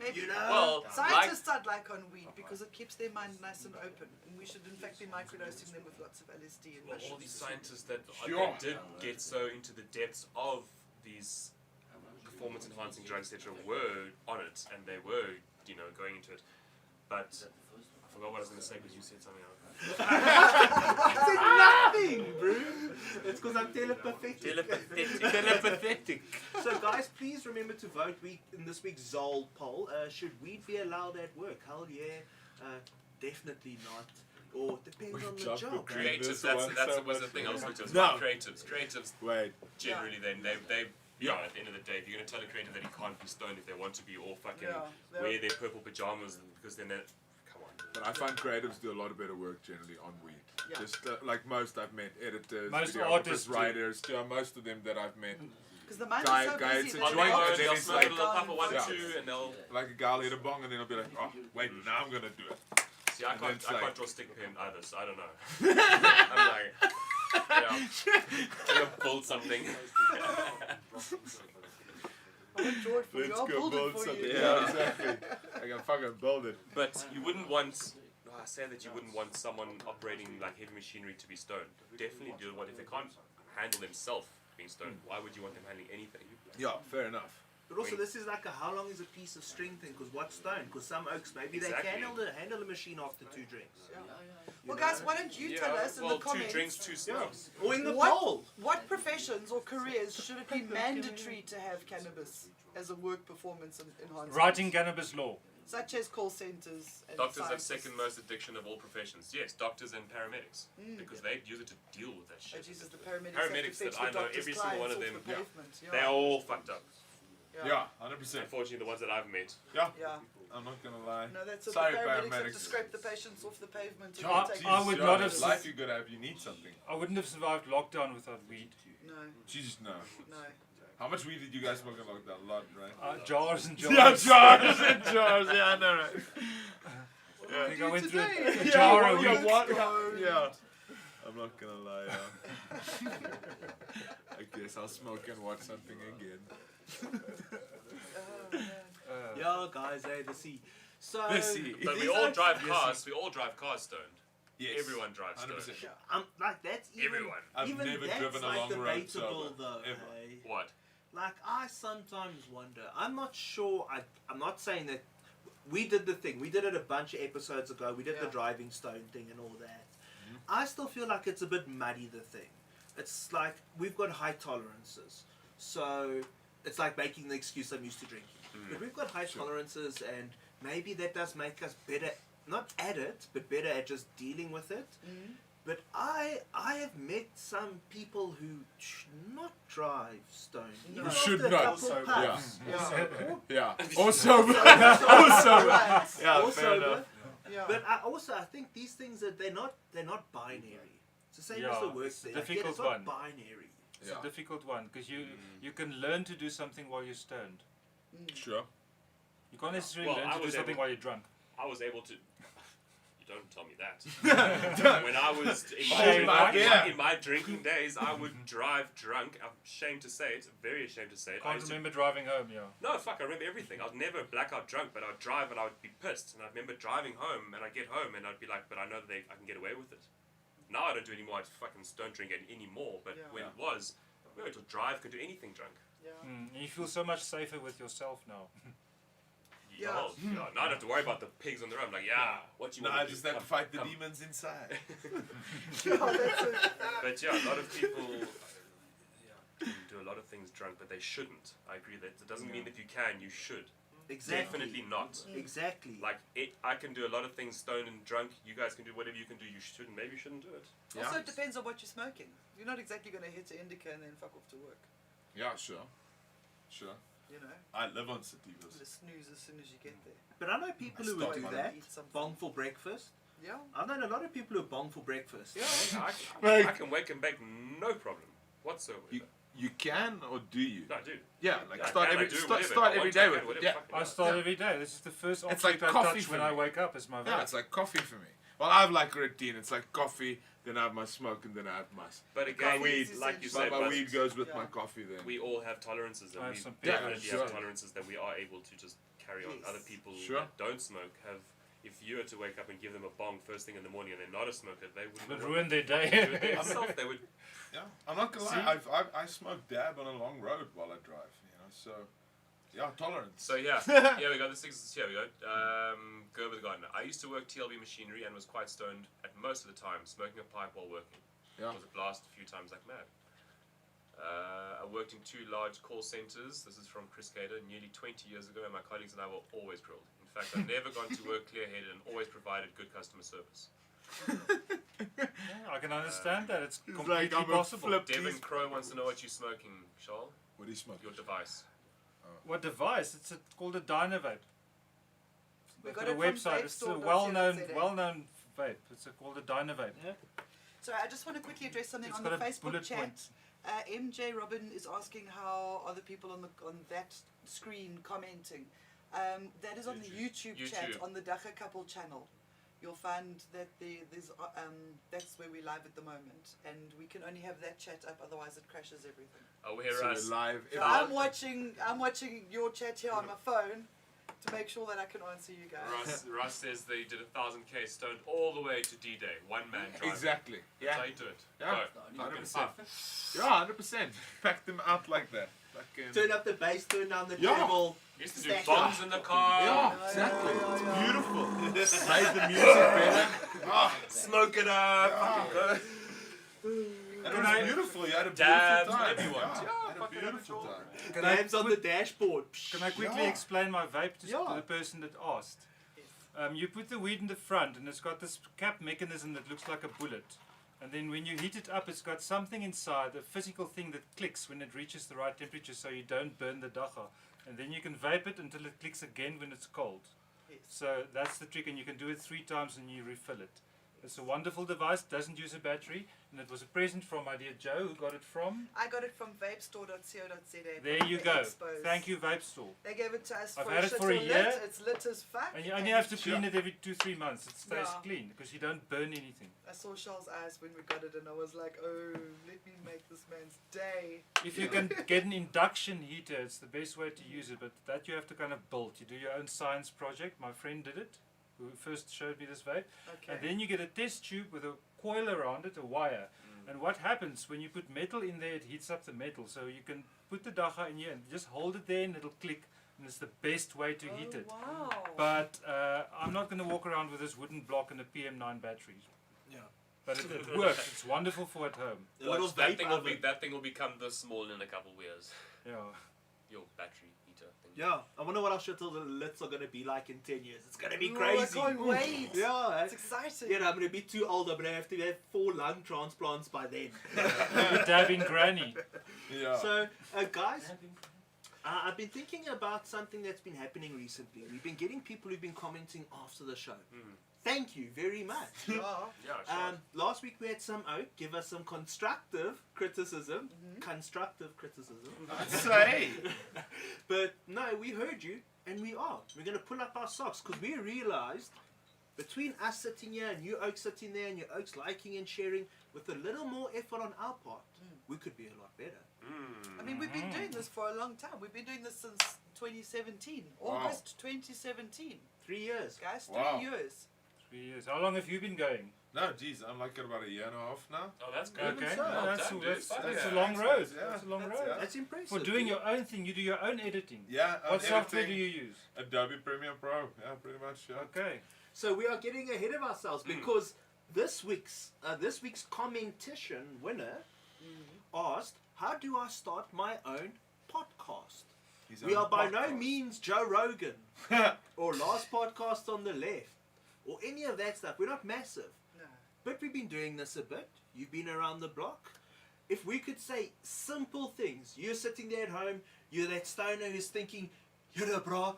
Maybe. You know? well, like, Scientists I'd like on weed because it keeps their mind nice and open, and we should in fact be microdosing them with lots of LSD and well, all mushrooms. these scientists that Sure. they did get so into the depths of these performance-enhancing drugs, etc., were on it, and they were, going into it. But I forgot what I was going to say because you said something else. I said nothing, bro. It's because I'm telepathetic. Telepathetic. So guys, please remember to vote in this week's Zol poll. Should weed be allowed at work? Hell yeah. Definitely not. Or depends on the jumped job. the Right? Creatives, This one that's so was the much thing I was looking at. No. Creatives Wait. generally then they at the end of the day, if you're going to tell a creative that he can't be stoned if they want to be all fucking wear their purple pajamas because then they're, come on. But I find creatives do a lot of better work generally on weed. Yeah. Just like most I've met, editors, Most videographers, artists do. writers, most of them that I've met. Because the mind Guy- is so guy, busy it's a that On they their joint, can't own, and then they'll it's smoke a like- little puff or one or Yeah. two, and they'll. Like a guy will hit a bong and then he'll be like, oh, wait, now I'm going to do it. See, I And then can't it's like- draw stick pen either, so I don't know. I'm like, I'll build something. I won't draw it for you, Let's I'll go build it build for something. you. Yeah, exactly. I can fucking build it. But you wouldn't want. I say that you wouldn't want someone operating like heavy machinery to be stoned. Definitely do what if they can't handle themselves being stoned. Why would you want them handling anything? Yeah, fair enough. But also, this is like a how long is a piece of string thing? Because what's stone? Because some oaks maybe they Exactly. can handle the machine after 2 drinks. Well, guys, why don't you tell us in well, the comments 2 drinks, 2 smokes. Or in the What? poll. what professions or careers should it be mandatory to have cannabis as a work performance enhancer? Writing cannabis law. Such as call centers and Doctors have scientists. second most addiction of all professions. Yes, doctors and paramedics. Because they use it to deal with that Oh, shit. Jesus, the paramedics, Paramedics have to fetch that I the know, doctor's every single one of clients them, off the pavement. They're all fucked up. Yeah, 100%. Unfortunately, the ones that I've met. Yeah. Yeah. I'm not gonna lie. No, that's what Sorry, the paramedics have to paramedics. scrape the patients off the pavement. and I- take I them. would Yeah, not the have life you gotta have. You need something. I wouldn't have survived lockdown without weed. No, Jesus, no. no. How much weed did you guys smoke in lockdown? A lot, right? Jars and jars. Yeah, jars and jars. Yeah, I know, right? I think I went through today? a jar of yeah, weed. what? Yeah. I'm not gonna lie. Yeah. I guess I'll smoke and watch something again. Oh, man. Yeah, guys, the sea. So The sea. But we these all are- drive cars. We all drive cars stoned. Yes. Everyone drives stoned. 100%. like that's even, Everyone. I've even never that's driven a like long road debatable sober, though. ever. Hey? What? Like I sometimes wonder. I'm not sure. I'm not saying that we did the thing. We did it a bunch of episodes ago. We did the Yeah. driving stone thing and all that. I still feel like it's a bit muddy. The thing. It's like we've got high tolerances, so it's like making the excuse I'm used to drinking. But we've got high tolerances, and maybe that does make us better. Not at it, but better at just dealing with it. But I have met some people who should not drive stoned. No. Even Should after a not. couple Sober. puffs. Yeah. Yeah. Also, Right. yeah, Or fair sober. enough. Yeah. But I think these things are they're not binary. It's the same as the Yeah, work it's a thing. I get difficult it's not one. binary. It's Yeah. a difficult one because you can learn to do something while you're stoned. Sure. You can't necessarily Well, learn I to do was something able- while you're drunk. I was able to. You don't tell me that. When I was in my drinking days, I would drive drunk. I'm ashamed to say it. Very ashamed to say it. I Can't used to- remember driving home, yeah. No, fuck, I remember everything. I was never blackout drunk, but I'd drive and I would be pissed. And I remember driving home and I'd get home and I'd be like, but I know that I can get away with it. Now I don't do it anymore. I fucking don't drink it anymore. But Yeah. when it was, we went to drive, could do anything drunk. Yeah. And you feel so much safer with yourself now. Yeah. Yeah. Oh, yeah. Now I don't have to worry about the pigs on the road. I'm like, yeah, what you No, want I to just do? have to fight the come. demons inside. Yeah, that's it. But yeah, a lot of people do a lot of things drunk, but they shouldn't. I agree that it doesn't mean that you can, you should. Exactly. Definitely not. Exactly. Like, I can do a lot of things stoned and drunk. You guys can do whatever you can do. You shouldn't. Maybe you shouldn't do it. Also, it depends on what you're smoking. You're not exactly going to hit an indica and then fuck off to work. Yeah, sure. Sure. You know, I live on sativas. the snooze as soon as you get there. But I know people who would Stop do it. that. Eat something. Bong for breakfast. Yeah. I've known a lot of people who bong for breakfast. Yeah, Like- I can wake and bake no problem whatsoever. You can or do you? No, I do. Yeah, like Yeah, start can, I every do, start, whatever. start I every want day to, with can, it. whatever, Yeah. fucking- I start Yeah. every day. This is the first It's object like I coffee touch for when me. I wake up. Is my Yeah, vape. it's like coffee for me. Well, I have like a routine. It's like coffee, then I have my smoke, and then I have my But again, Coffee is like you essential. said, my but weed goes with Yeah. my coffee then. we all have tolerances, and I have we some definitely Yeah, have sure. tolerances that we are able to just carry on. Yes. Other people Sure. that don't smoke have. If you were to wake up and give them a bong first thing in the morning and they're not a smoker, they It would would ruin their do it day. themselves. They would. Yeah, I'm not gonna lie. I smoke dab on a long road while I drive. You know, so yeah, tolerance. So yeah, here we go. This is here we go. Go with the gardener. I used to work TLB machinery and was quite stoned at most of the time, smoking a pipe while working. Yeah. It was a blast a few times like mad. I worked in 2 large call centers. This is from Chris Gator, nearly 20 years ago, and my colleagues and I were always grilled. In fact, I've never gone to work clear-headed and always provided good customer service. Yeah, I can understand that. It's It's completely like I'm a possible. flip. Devin Crow wants to know what you're smoking, Charles. What do you smoke? Your device. What device? It's called a Dynavape. We They've got got a it from website. It's a vapestore.co.za. well-known vape. It's called a Dynavape. So I just want to quickly address something It's on got the a Facebook bullet chat. point. MJ Robin is asking how are the people on that screen commenting. That is on the YouTube chat YouTube. on the Dagga couple channel. You'll find that there's that's where we're live at the moment, and we can only have that chat up, otherwise it crashes everything. Oh, we hear So us. we're live. So I'm watching your chat here on my phone to make sure that I can answer you guys. Russ says they did 1,000k stoned all the way to D-Day. One man driving. Exactly. That's Yeah. how you do it. Yeah. Go. 100%. Yeah, 100%. Pack them out like that. Turn up the bass, turn down the Yeah. treble. Used to do Stack bombs up. in the car. Yeah, exactly. yeah, It's yeah. beautiful. Made the music better. Ah, Smoke it up. Yeah. Fucking go. and it was beautiful. You had a beautiful Dabs, time. whatever you want. Yeah, Yeah, had a fucking beautiful have it all. time. Can I Hands on the dashboard. Can I quickly Yeah. explain my vape to Yeah. the person that asked? You put the weed in the front and it's got this cap mechanism that looks like a bullet. And then when you heat it up, it's got something inside, a physical thing that clicks when it reaches the right temperature so you don't burn the Dagga. And then you can vape it until it clicks again when it's cold. So that's the trick, and you can do it 3 times and you refill it. It's a wonderful device, doesn't use a battery, and it was a present from my dear Joe, who got it from. I got it from vapestore.co.za. There you the go. Expos. Thank you, Vape Store. They gave it to us I've for had it shit for a or year. lit. It's lit as fuck. And you only have to clean it every 2-3 months. It stays Yeah. clean because you don't burn anything. I saw Charles' eyes when we got it, and I was like, "Oh, let me make this man's day." If you can get an induction heater, it's the best way to use it, but that you have to kind of build. You do your own science project. My friend did it, who first showed me this vape. Okay. And then you get a test tube with a coil around it, a wire. And what happens when you put metal in there, it heats up the metal. So you can put the Dagga in here and just hold it there and it'll click. And it's the best way to heat it. Wow. But I'm not going to walk around with this wooden block and a PM9 battery. Yeah. But it works. It's wonderful for at home. A little Watch, that vape thing will oven. that thing will become this small in a couple of years. Yeah. Your battery heater thing. Yeah, I wonder what our shuttle lits are going to be be like in 10 years. It's going to be Oh, crazy. I can't wait. Yeah, It's exciting. yeah, I'm going to be too old. I'm going to have to have 4 lung transplants by then. You're dabbing granny. Yeah. So, guys, I've been thinking about something that's been happening recently. We've been getting people who've been commenting after the show. Thank you very much. Yeah. Yeah, sure. Last week we had some oak give us some constructive criticism. Constructive criticism. I'd say. But no, we heard you, and we are. We're going to pull up our socks because we realized between us sitting here and you oaks sitting there and you oaks liking and sharing, with a little more effort on our part, we could be a lot better. I mean, we've been doing this for a long time. We've been doing this since 2017. August 2017. 3 years. Guys, 3 Wow. years. 3 years. How long have you been going? No, geez, I'm like at about 1.5 years now. Oh, that's good. Okay. so. Well That's, done, dude. that's, Fuck that's yeah. a long road. Yeah. That's a long That's road. it. That's impressive. For doing your own thing, you do your own editing. Yeah. What I'm software do editing you use? Adobe Premiere Pro. Yeah, pretty much. Yeah. Okay. So we are getting ahead of ourselves because this week's competition winner asked, "How do I start my own podcast?" His We own are by no podcast. means Joe Rogan or Last Podcast on the Left or any of that stuff. We're not massive, No. but we've been doing this a bit. You've been around the block. If we could say simple things, you're sitting there at home, you're that stoner who's thinking, you know, bro,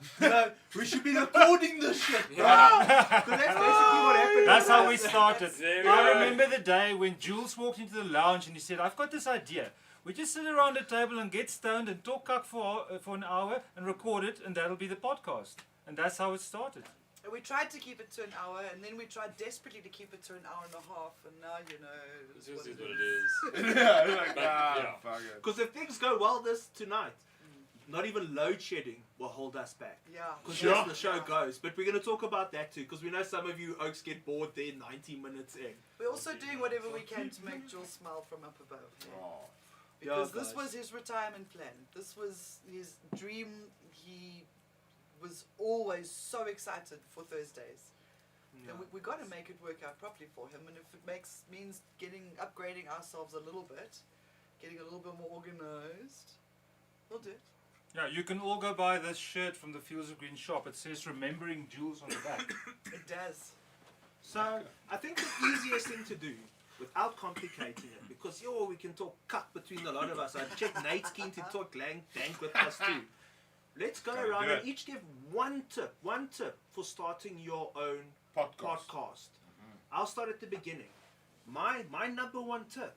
we should be recording this shit, bro. 'Cause that's basically what happened. That's with how us. we started. There we I go. remember the day when Jules walked into the lounge and he said, "I've got this idea. We just sit around a table and get stoned and talk cuck for an hour and record it, and that'll be the podcast." And that's how it started. And we tried to keep it to an hour, and then we tried desperately to keep it to an hour and a half, and now, you know, it's This what is it what is. it is. Yeah, like, But, yeah. fuck it. Because if things go well this tonight, not even load shedding will hold us back. Yeah. Because Sure. as the show Yeah. goes. But we're going to talk about that too, because we know some of you oaks get bored there 90 minutes in. We're also doing whatever we can to make Jules smile from up above. Oh. Because Yeah, this guys. was his retirement plan. This was his dream. He was always so excited for Thursdays. And we got to make it work out properly for him. And if it means upgrading ourselves a little bit, getting a little bit more organized, we'll do it. Yeah, you can all go buy this shirt from the Fields of Green shop. It says "Remembering Jules" on the back. It does. So I think the easiest thing to do, without complicating it, because we can talk cuck between a lot of us. I check Nate's keen to talk Dank with us too. Let's go Gotta around do and it. each give one tip for starting your own Podcast. podcast. I'll start at the beginning. My number 1 tip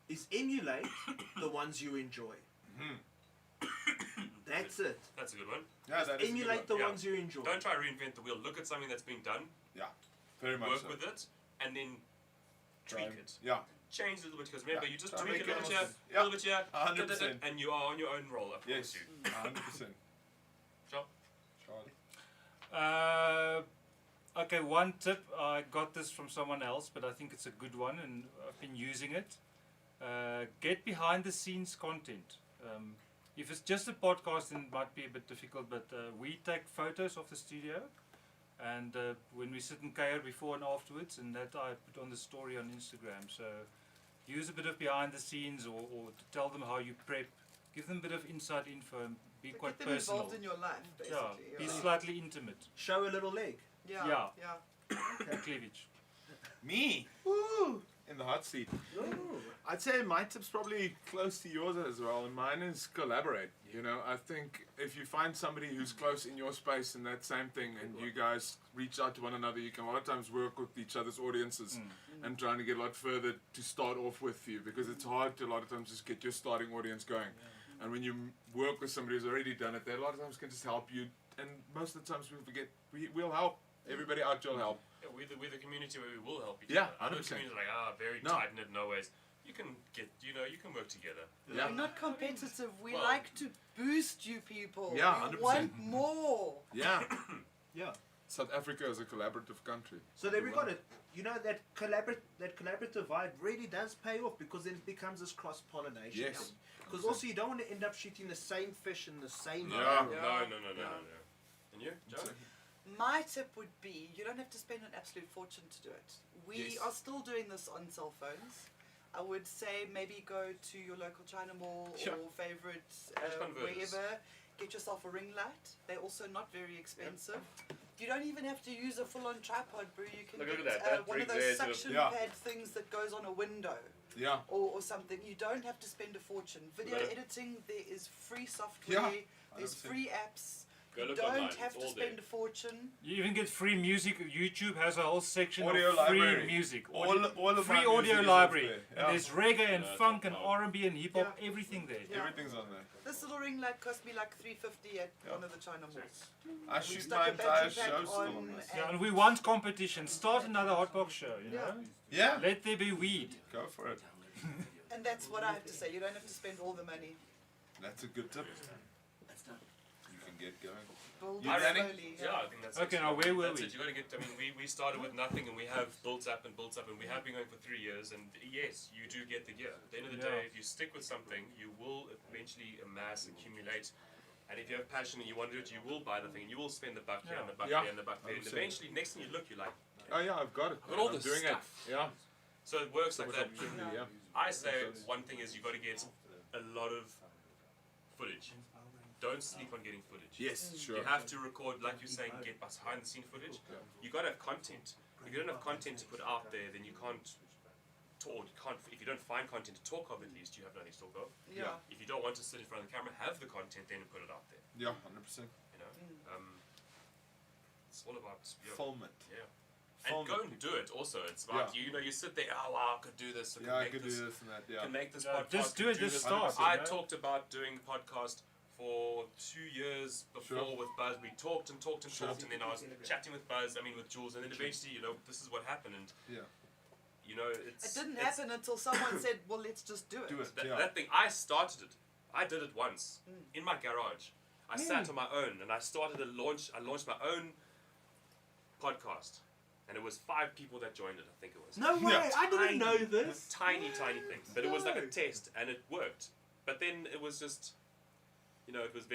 is emulate the ones you enjoy. That's it. That's a good one. Yeah, that is a good Emulate the one. Yeah. ones you enjoy. Don't try to reinvent the wheel. Look at something that's been done, Yeah, very much work so. with it, and then tweak Try- it. Yeah, Change a little bit because remember, Yeah. you just Try tweak it a make little it bit here, yeah. a little bit here, 100%. and you are on your own roll. I promise yes, you. 100%. Sure. Charlie. Okay, one tip. I got this from someone else, but I think it's a good one, and I've been using it. Get behind the scenes content. If it's just a podcast, then it might be a bit difficult, but we take photos of the studio, and when we sit in KR before and afterwards, and that I put on the story on Instagram. So use a bit of behind the scenes, or to tell them how you prep. Give them a bit of inside info, and be But quite get them personal. involved in your life, Yeah, basically. be slightly intimate. Show a little leg. Yeah. Yeah. Yeah. The cleavage. Me? Woo! in the hot seat. I'd say my tip's probably close to yours as well, and mine is collaborate. You know, I think if you find somebody who's close in your space in that same thing, and you guys reach out to one another, you can a lot of times work with each other's audiences and trying to get a lot further to start off with you, because it's hard to a lot of times just get your starting audience going. And when you work with somebody who's already done it, they a lot of times can just help you, and most of the times we'll forget, we'll help. Everybody out there will help. Yeah, we're the community where we will help each Yeah, other. I know 100%. communities like, very No. tight-knit, no ways. You can get, you can work together. Yeah. We're not competitive. We Well- like to boost you people. Yeah, we 100%. want more. Yeah. Yeah. South Africa is a collaborative country. So there we got it. You know, that collaborative vibe really does pay off, because then it becomes this cross-pollination Yes. thing. Because also you don't want to end up shooting the same fish in the same Yeah. area. No. And you, Joe? My tip would be, you don't have to spend an absolute fortune to do it. We Yes. are still doing this on cell phones. I would say maybe go to your local China mall Sure. or favorite Cash converters. wherever. Get yourself a ring light. They're also not very expensive. You don't even have to use a full-on tripod, bro. You can Look at get that. That one of brings those there to- suction Yeah. pad things that goes on a window. Yeah. Or something. You don't have to spend a fortune. Video Let it- editing, there is free software, Yeah, there's 100%. free apps. Go You look don't online, have it's to all spend there. a fortune. You even get free music. YouTube has a whole section Audio of free library. music. All of free my audio music is library. up there. And Yeah. there's reggae and Yeah, funk top and notch. R&B and hip hop, Yeah. everything there. Yeah. Everything's on there. This little ring light cost me like $3.50 at Yeah. one of the China malls. I We shoot stuck my a entire battery pack show still on on this. Yeah, and we want competition. Start another HotBox show, you know? Yeah. Let there be weed. Go for it. And that's what I have to say. You don't have to spend all the money. That's a good tip. You can get going. Build You it Danny? slowly. Yeah, I think that's Okay, it. now where were That's we? it. You got to get. I mean, we started with nothing, and we have built up, and we have been going for 3 years. And yes, you do get the gear. At the end of the Yeah. day, if you stick with something, you will eventually amass, accumulate. And if you have passion and you want to do it, you will buy the thing. You will spend the buck here Yeah. and the buck Yeah. there and the buck there. And 100%. eventually, next thing you look, you're like. Oh yeah, I've got it. Got all I'm this doing stuff. it. Yeah. So it works So like much that. opportunity, yeah. I say one thing is you got to get a lot of footage. Don't sleep on getting footage. Yes, sure. You have to record, like you're saying, get behind the scene footage. You got to have content. If you don't have content to put out there, then you can't talk. You can't. If you don't find content to talk of, at least you have nothing to talk of. Yeah. If you don't want to sit in front of the camera, have the content, then put it out there. Yeah, 100%. You know, it's all about Film it. yeah. Film And go it. and do it. Also, it's about Yeah. you sit there. Oh wow, I could do this. I Yeah, I make could do this. this and that. Yeah. Can make this Yeah, podcast. just do can it, just this. start, I you know? talked about doing a podcast for 2 years before Sure. with Buzz. We talked and talked and Sure. talked, and then I was chatting with Buzz. I mean, with Jules, and then eventually, this is what happened. And Yeah. It didn't happen until someone said, well, let's just do it. Do it. That, Yeah. that thing, I started it. I did it once in my garage. I sat on my own and I launched my own podcast. And it was 5 people that joined it, I think it was. No way! Yeah. I didn't know this. Tiny thing. But it was like a No. test and it worked. But then it was just, it was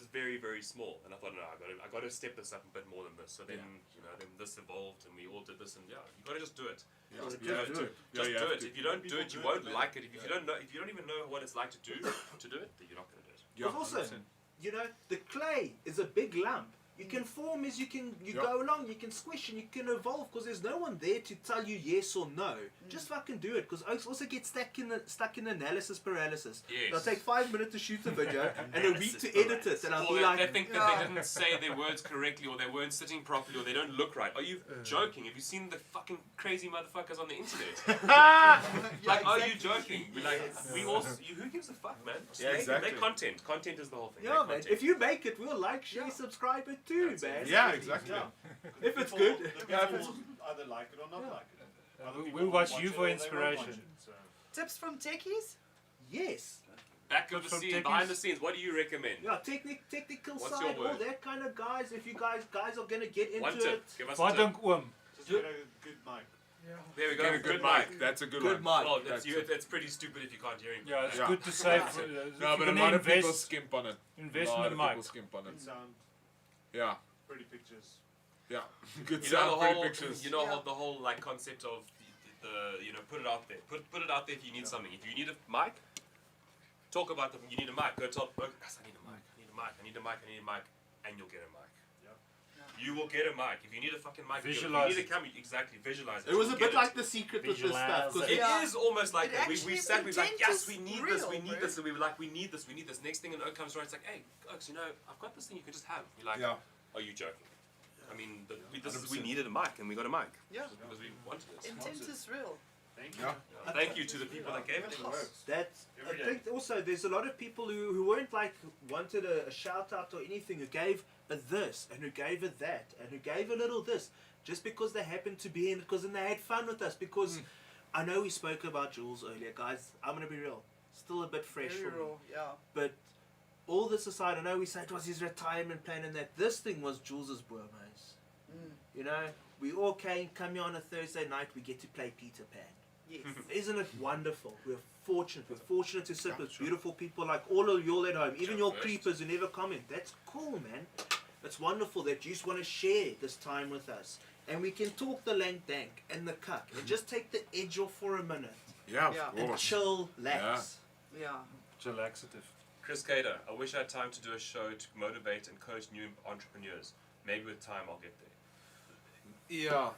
very, very small. And I thought, no, I got to step this up a bit more than this. So then, then this evolved and we all did this and you got to just do it. Yeah. Just You have do to. it. Yeah, Just you do have it. to. If you don't do it, you People won't do it, like it. If you don't even know what it's like to do it, then you're not going to do it. Yeah, But also, 100%. the clay is a big lump. You can form as you go along, you can squish and you can evolve, because there's no one there to tell you yes or no. Just fucking do it, because I also get stuck in analysis paralysis. Yes. It'll take 5 minutes to shoot a video and a week to edit it, and I'll Or be they like, think that they didn't say their words correctly, or they weren't sitting properly, or they don't look right. Are you joking? Have you seen the fucking crazy motherfuckers on the internet? Like, are you joking? Who gives a fuck, man? Just Yeah, exactly. make content. Content is the whole thing. yeah, Make man, content. if you make it, we'll like, share, subscribe it too, That's man. it. Yeah, exactly. Yeah. If it's People- good. the Yeah, if people either like it or not like it. Other people We'll watch will you it for or they won't inspiration. watch it, so. Tips from techies? Yes. Back of the From scene, techies. behind the scenes, what do you recommend? Yeah, technical What's side, your all word? that kind of guys. If you guys are gonna get into One it, tip. Give us a Wat tip. dink oom? Just get a good mic. There we go. Get a good mic. That's a good good one. mic. Well, That's it's pretty stupid if you can't hear him. Yeah, it's Yeah. good to say. Yeah. No, but a lot of people skimp on it. invest a in lot the of people mic. skimp on it. Good sound, Yeah. pretty pictures. Yeah. Good You know sound, the pretty whole, pictures. Yeah. the whole like concept of put it out there. Put it out there if you need something. If you need a mic, talk about you need a mic. Go tell, guys, I need a mic. I need a mic. I need a mic. I need a mic, and you'll get a mic. You will get a mic. If you need a fucking mic, Visualize you need a it. camera. Exactly, visualize it. It was a You'll bit get like it. The Secret with this Visualize stuff. 'cause It Yeah. is almost like It that. We actually- sat, we were like, intent yes, is we need real, this, we need bro. this. And we were like, we need this, we need this. Next thing an Oak comes around, it's like, hey, Oaks, you know, I've got this thing you can just have. You're like, Yeah. are you joking? I mean, we 100%. needed a mic, and we got a mic. Yeah. Because we wanted it. Intent is real. Thank you. Yeah. Thank you to the people that gave it to us. That's, I Every day. think also there's a lot of people who weren't like wanted a shout out or anything, who gave a this and who gave a that and who gave a little this just because they happened to be in it, because then they had fun with us. Because I know we spoke about Jules earlier, guys. I'm gonna be real, still a bit fresh Very for me. real. Yeah. But all this aside, I know we said it was his retirement plan and that this thing was Jules's boomers. You know, we all come here on a Thursday night. We get to play Peter Pan. Yes. Isn't it wonderful? We're fortunate. We're fortunate to sit with beautiful people like all of you all at home. Even your First. creepers who never comment. That's cool, man. It's wonderful that you just want to share this time with us. And we can talk the lank dank and the cuck. And just take the edge off for a minute. Yeah, Yeah. of And course. chill, lax. Yeah. It's a laxative. Chris Cater, I wish I had time to do a show to motivate and coach new entrepreneurs. Maybe with time I'll get there. Yeah.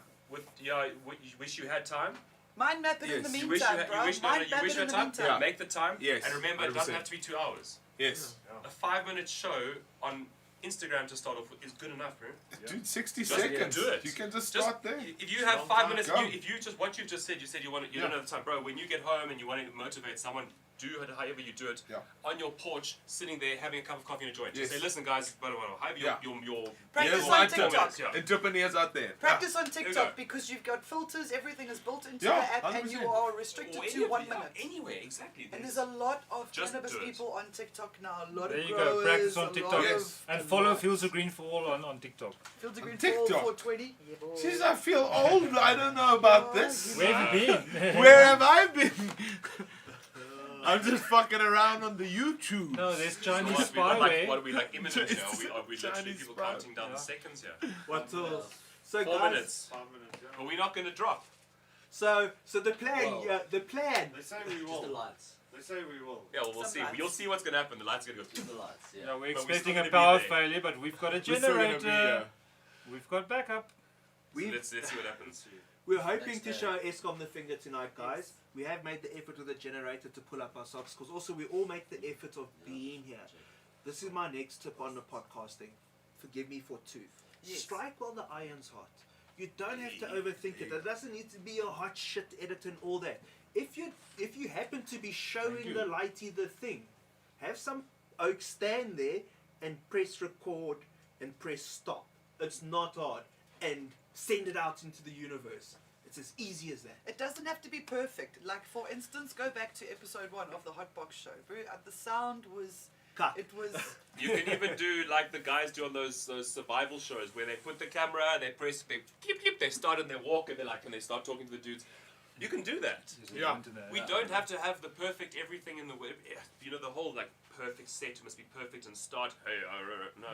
Wish you had time. Mind map it in the Yes. You wish you meantime, had, bro. you wish, no, Mind you map wish it you in had the time. meantime. Yeah. Make the time. Yes, And remember, it doesn't 100%. have to be 2 hours. Yes. A 5-minute show on Instagram to start off with is good enough, bro. Dude, 60 Just seconds. do it. You can just Just- start there. If you have Long 5 time. minutes, Go. if you just what you've just said, you said you want to, you don't Yeah. have the time, bro. When you get home and you want to motivate someone, do it however you do it. Yeah. On your porch, sitting there having a cup of coffee and a joint. Yes. Just say, listen, guys, blah, blah, blah. However Yeah. your Practice Yes, on I TikTok. Yeah. Entrepreneurs out there. Practice on you go. TikTok because you've got filters. Everything is built into Yeah, the app, and 100%. you are restricted Or to 1 minute. Anywhere, exactly. And there's a lot of Just cannabis do it. people on TikTok now. A lot There of you growers. go. Practice on a lot TikTok. Yes. And a follow lot. Fields of Green for All on TikTok. Fields of Green TikTok. 420. Yeah, boy. Jeez, I feel old. I don't know about this. Where have you been? Where have I been? I'm just fucking around on the YouTube. No, there's So Chinese what are we spyware. like imminent here? Are we literally Chinese people spy. counting down Yeah. the seconds here? What else? So 4 guys, minutes. 5 minutes, yeah. But we're not going to drop. so the plan, Well- the plan. They say we Just the will. lights. They say we will. Yeah, well, we'll Some see. lights. You'll see what's going to happen. The lights are going to go. Just the lights, yeah. Yeah, we're But we're expecting still a gonna be power there. failure, but we've got a We're still gonna be, generator. We've got backup. So We let's see what happens. we're hoping Next to day. show ESCOM the finger tonight, guys. We have made the effort with the generator to pull up our socks, because also we all make the effort of being here. This is my next tip on the podcasting. Forgive me for two. Yes. Strike while the iron's hot. You don't have to overthink it. It doesn't need to be a hot shit edit and all that. If you happen to be showing the lighty the thing, have some oak stand there and press record and press stop. It's not hard. And send it out into the universe. It's as easy as that. It doesn't have to be perfect. Like, for instance, go back to episode 1 of the Hotbox show. Bro, the sound was... Cut. It was... You can even do like the guys do on those survival shows where they put the camera, they press, they clip, clip, they start and they walk and they start talking to the dudes. You can do that. Yeah. We don't have to have the perfect everything in the web. You know, the whole like perfect set must be perfect and start. Hey, no.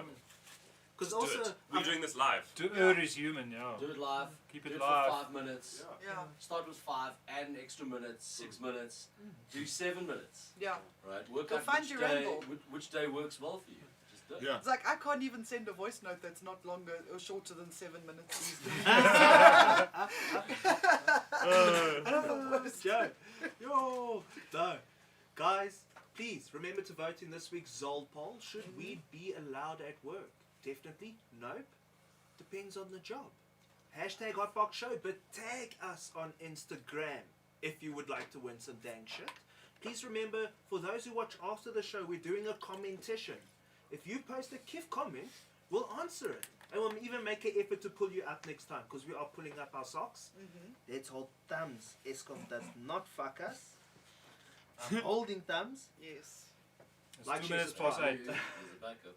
Because Just do also, it. We're doing this live. To err is human, yeah. Do it live. Keep do it it live. for 5 minutes. Yeah. Start with 5, add an extra minute, 6 minutes. Do 7 minutes. Yeah. Right? Work Go out find which your day, angle. which day works well for you. Just do it. Yeah. It's like, I can't even send a voice note that's not longer or shorter than 7 minutes these days. Joe. Yo. No. Guys, please remember to vote in this week's Zol poll. Should weed be allowed at work? Definitely. Nope. Depends on the job. Hashtag HotBoxShow, but tag us on Instagram if you would like to win some dang shit. Please remember, for those who watch after the show, we're doing a commentation. If you post a KIF comment, we'll answer it. And we'll even make an effort to pull you up next time, because we are pulling up our socks. Let's hold thumbs. ESCOM does not fuck us. I'm holding thumbs. Yes. It's Like 2 she minutes said. past 8. There's a backup.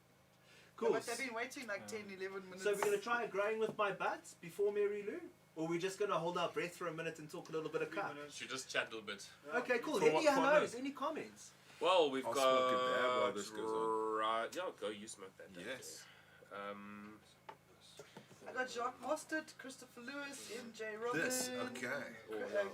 Cool. But they've been waiting like 10, 11 minutes. So we're going to try growing with my buds before Mary Lou? Or we're just going to hold our breath for a minute and talk a little bit of 3 cut? minutes. Should just chat a little bit. Okay, cool. For Any what hellos? minute? Any comments? Well, we've I'll got. smoke a dab while this goes on. Right. Yeah, go. You smoke that. Dank. Yes. We got Jacques Mostert, Christopher Lewis, MJ Robin, This, okay.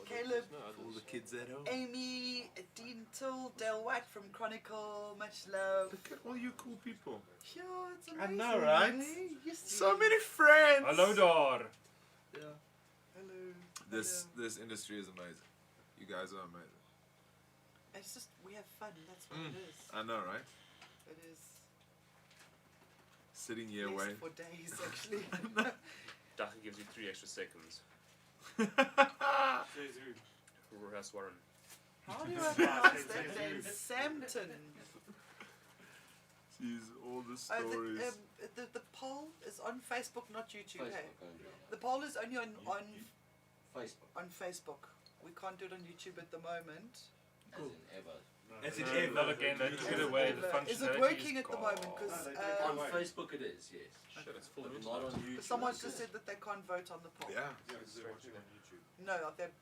Caleb, All the kids at home. Amy, Dean Till, Dale White from Chronicle, much love. Look at all you cool people. Yeah, it's I amazing. know, right? eh? You see. So many friends. Hallo daar. Yeah. Hello. This hello. this industry is amazing. You guys are amazing. It's just, we have fun. That's what it is. I know, right? It is. Sitting here Yes, waiting. for days, actually. Dagga gives you 3 extra seconds. Says who? Russ Warren. How do I pronounce that name? Sampton. Jeez, all the Oh, stories. the poll is on Facebook, not YouTube. Hey? Facebook only. The poll is only on Facebook. on Facebook. We can't do it on YouTube at the moment. As in ever. As in No, ever. not again. They took it away. The functionality Is it working at the gone. moment? Because No, they did it On Wait. Facebook it is, yes. Shit, it's full But of not on YouTube. someone just said that they can't vote on the poll. Yeah. Yeah, because they're watching on YouTube. No,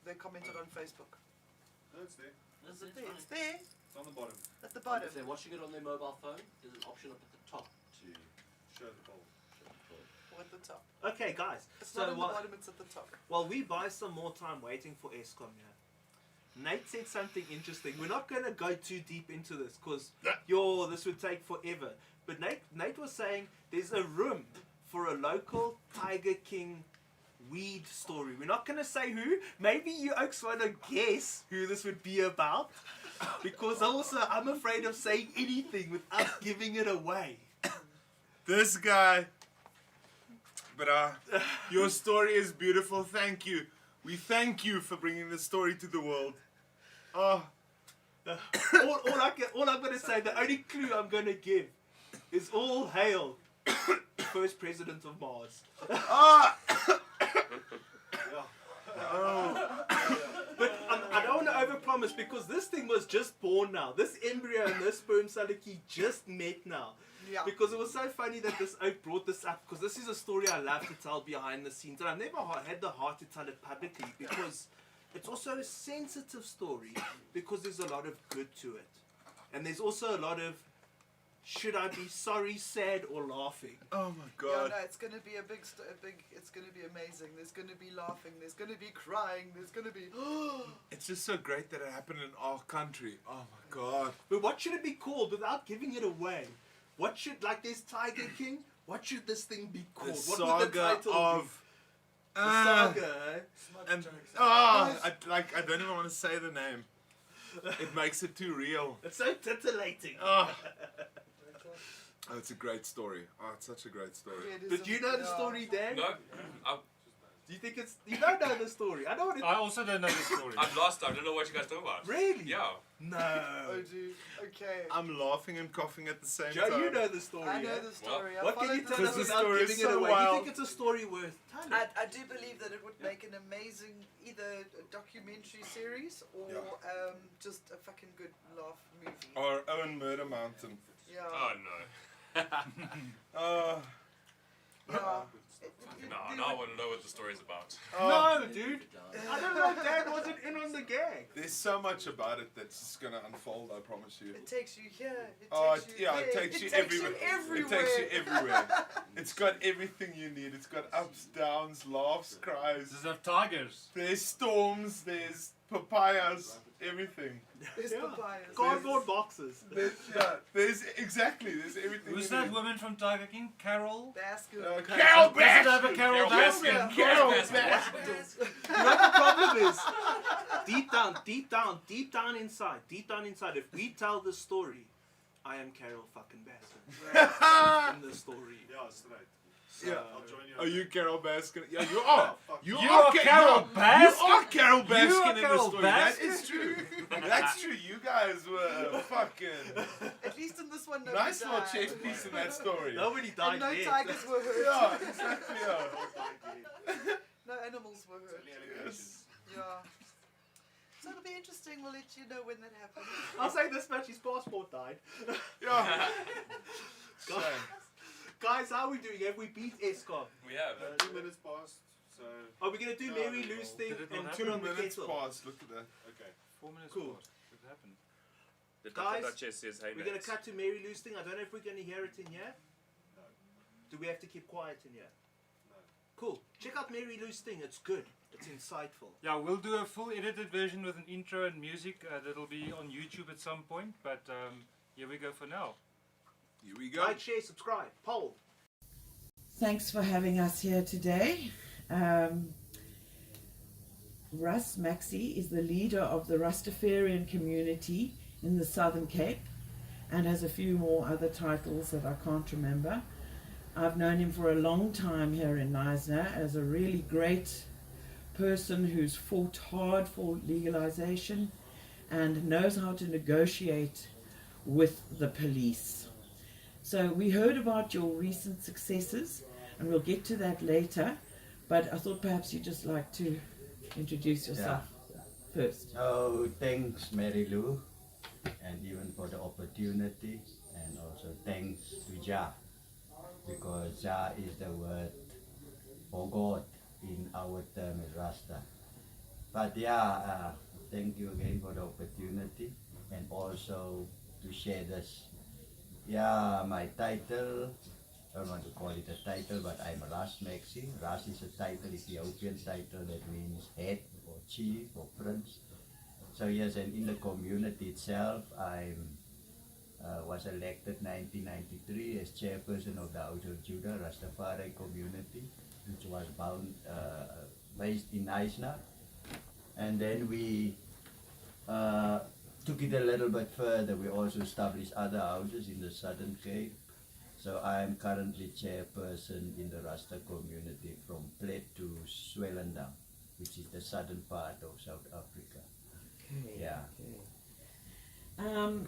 they commented on Facebook. No, it's there. Is it there? It's there It's on the bottom. at the But bottom. if they're watching it on their mobile phone, there's an option up at the top to Show the poll. show the poll. Or at the top. Okay, guys. It's So not on the while, bottom. It's at the top. while we buy some more time waiting for ESCOM here, Nate said something interesting. We're not going to go too deep into this because this would take forever. But Nate was saying there's a room for a local Tiger King weed story. We're not going to say who. Maybe you oaks want to guess who this would be about. Because also I'm afraid of saying anything without giving it away. This guy. But your story is beautiful. Thank you. We thank you for bringing the story to the world. Oh, all I'm going to say, the only clue I'm going to give is all hail first president of Mars. ah, Yeah. But I don't want to overpromise because this thing was just born now. This embryo and this sperm cell key just met now. Yeah. Because it was so funny that this oak brought this up because this is a story I love to tell behind the scenes and I've never had the heart to tell it publicly because it's also a sensitive story because there's a lot of good to it. And there's also a lot of should I be sorry, sad or laughing? oh my Yeah, God. no, it's gonna be a big. It's gonna be amazing. There's gonna be laughing. There's gonna be crying. There's gonna be. It's just so great that it happened in our country. Oh my God. But what should it be called without giving it away? What should, like there's Tiger King, what should this thing be The called? What would the saga title of. be? The saga, eh? And I don't even want to say the name. It makes it too real. It's so titillating. Oh, it's a great story. Oh, it's such a great story. Yeah, it is But do you know the story, Dan? No, Do you think it's... You don't know the story. I know what it... I also don't know the story. I'm lost. I don't know what you guys talking about. Really? Yeah. No. Oh, dude. Okay. I'm laughing and coughing at the same Joe, time. you know the story. I know eh? the story. I What can you followed tell us the without story is giving so it away? wild. You think it's a story worth telling? I do believe that it would make an amazing either a documentary series or just a fucking good laugh movie. Our own Murder Mountain. Yeah. Oh no. Yeah. No, now I want to know what the story's about. No, dude. I don't know if Dan wasn't in on the gag. There's so much about it that's just gonna unfold. I promise you. It takes you here. It Oh, takes you yeah, there. it takes you everywhere. It takes you everywhere. It's got everything you need. It's got ups, downs, laughs, cries. There's no tigers. There's storms. There's papayas. Everything. There's Yeah. papayas. Cardboard boxes. There's exactly. There's everything. Who's you that need. woman from Tiger King? Carol? Baskin. Carol Does it have a Baskin. Carol Carol Baskin? Baskin. Carol Baskin. Baskin. You know what the problem is? Deep down inside, if we tell the story, I am Carol fucking Baskin in the story. Yeah, straight. So Yeah. I'll join you. Are you Carol Baskin? Yeah, you are. You You are Carol Baskin? You are Carol Baskin are in the Carol story. That Baskin? is true. That's true. You guys were fucking At least in this one, nobody nice little died. chess piece in that story. Nobody And died no yet. tigers were hurt. Yeah, exactly. Yeah. No animals were hurt. Yes. Yeah. So it'll be interesting. We'll let you know when that happens. I'll say this much, his passport died. Yeah. God. Shame. Guys, how are we doing? Have we beat ESCOM? We have. 2 minutes passed, so Are we going to do No, Mary no, Lou's no. thing Did it not and happen? turn on the 2 minutes kettle? past. Look at that. okay. 4 minutes Cool. past. What happened? The Guys, Duchess says, hey, We're going to mates. cut to Mary Lou's thing. I don't know if we're going to hear it in here. No. Do we have to keep quiet in here? No. Cool. Check out Mary Lou's thing. It's good. It's insightful. Yeah, we'll do a full edited version with an intro and music that'll be on YouTube at some point. But here we go for now. Here we go. Like, share, subscribe, poll. Thanks for having us here today. Maxi is the leader of the Rastafarian community in the Southern Cape and has a few more other titles that I can't remember. I've known him for a long time here in Knysna as a really great person who's fought hard for legalization and knows how to negotiate with the police. So we heard about your recent successes and we'll get to that later, but I thought perhaps you'd just like to introduce yourself first. Oh, thanks Mary Lou, and even for the opportunity, and also thanks to Jah, because Jah is the word for God in our term as Rasta. But thank you again for the opportunity and also to share this. My title, I don't want to call it a title, but I'm Ras Maxi. Ras is a title, Ethiopian title that means head or chief or prince. So yes, and in the community itself, I was elected 1993 as chairperson of the House of Judah Rastafarian community, which was based in Knysna. And then we took it a little bit further. We also established other houses in the Southern Cape. So I am currently chairperson in the Rasta community from Plett to Swellendam, which is the southern part of South Africa. Okay. Yeah. Okay.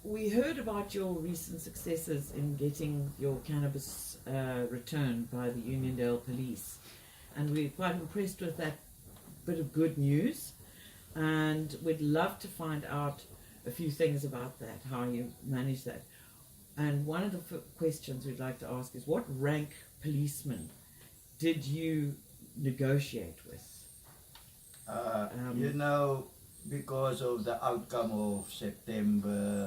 We heard about your recent successes in getting your cannabis returned by the Uniondale police, and we're quite impressed with that bit of good news, and we'd love to find out a few things about that, how you manage that. And one of the questions we'd like to ask is, what rank policeman did you negotiate with? Because of the outcome of September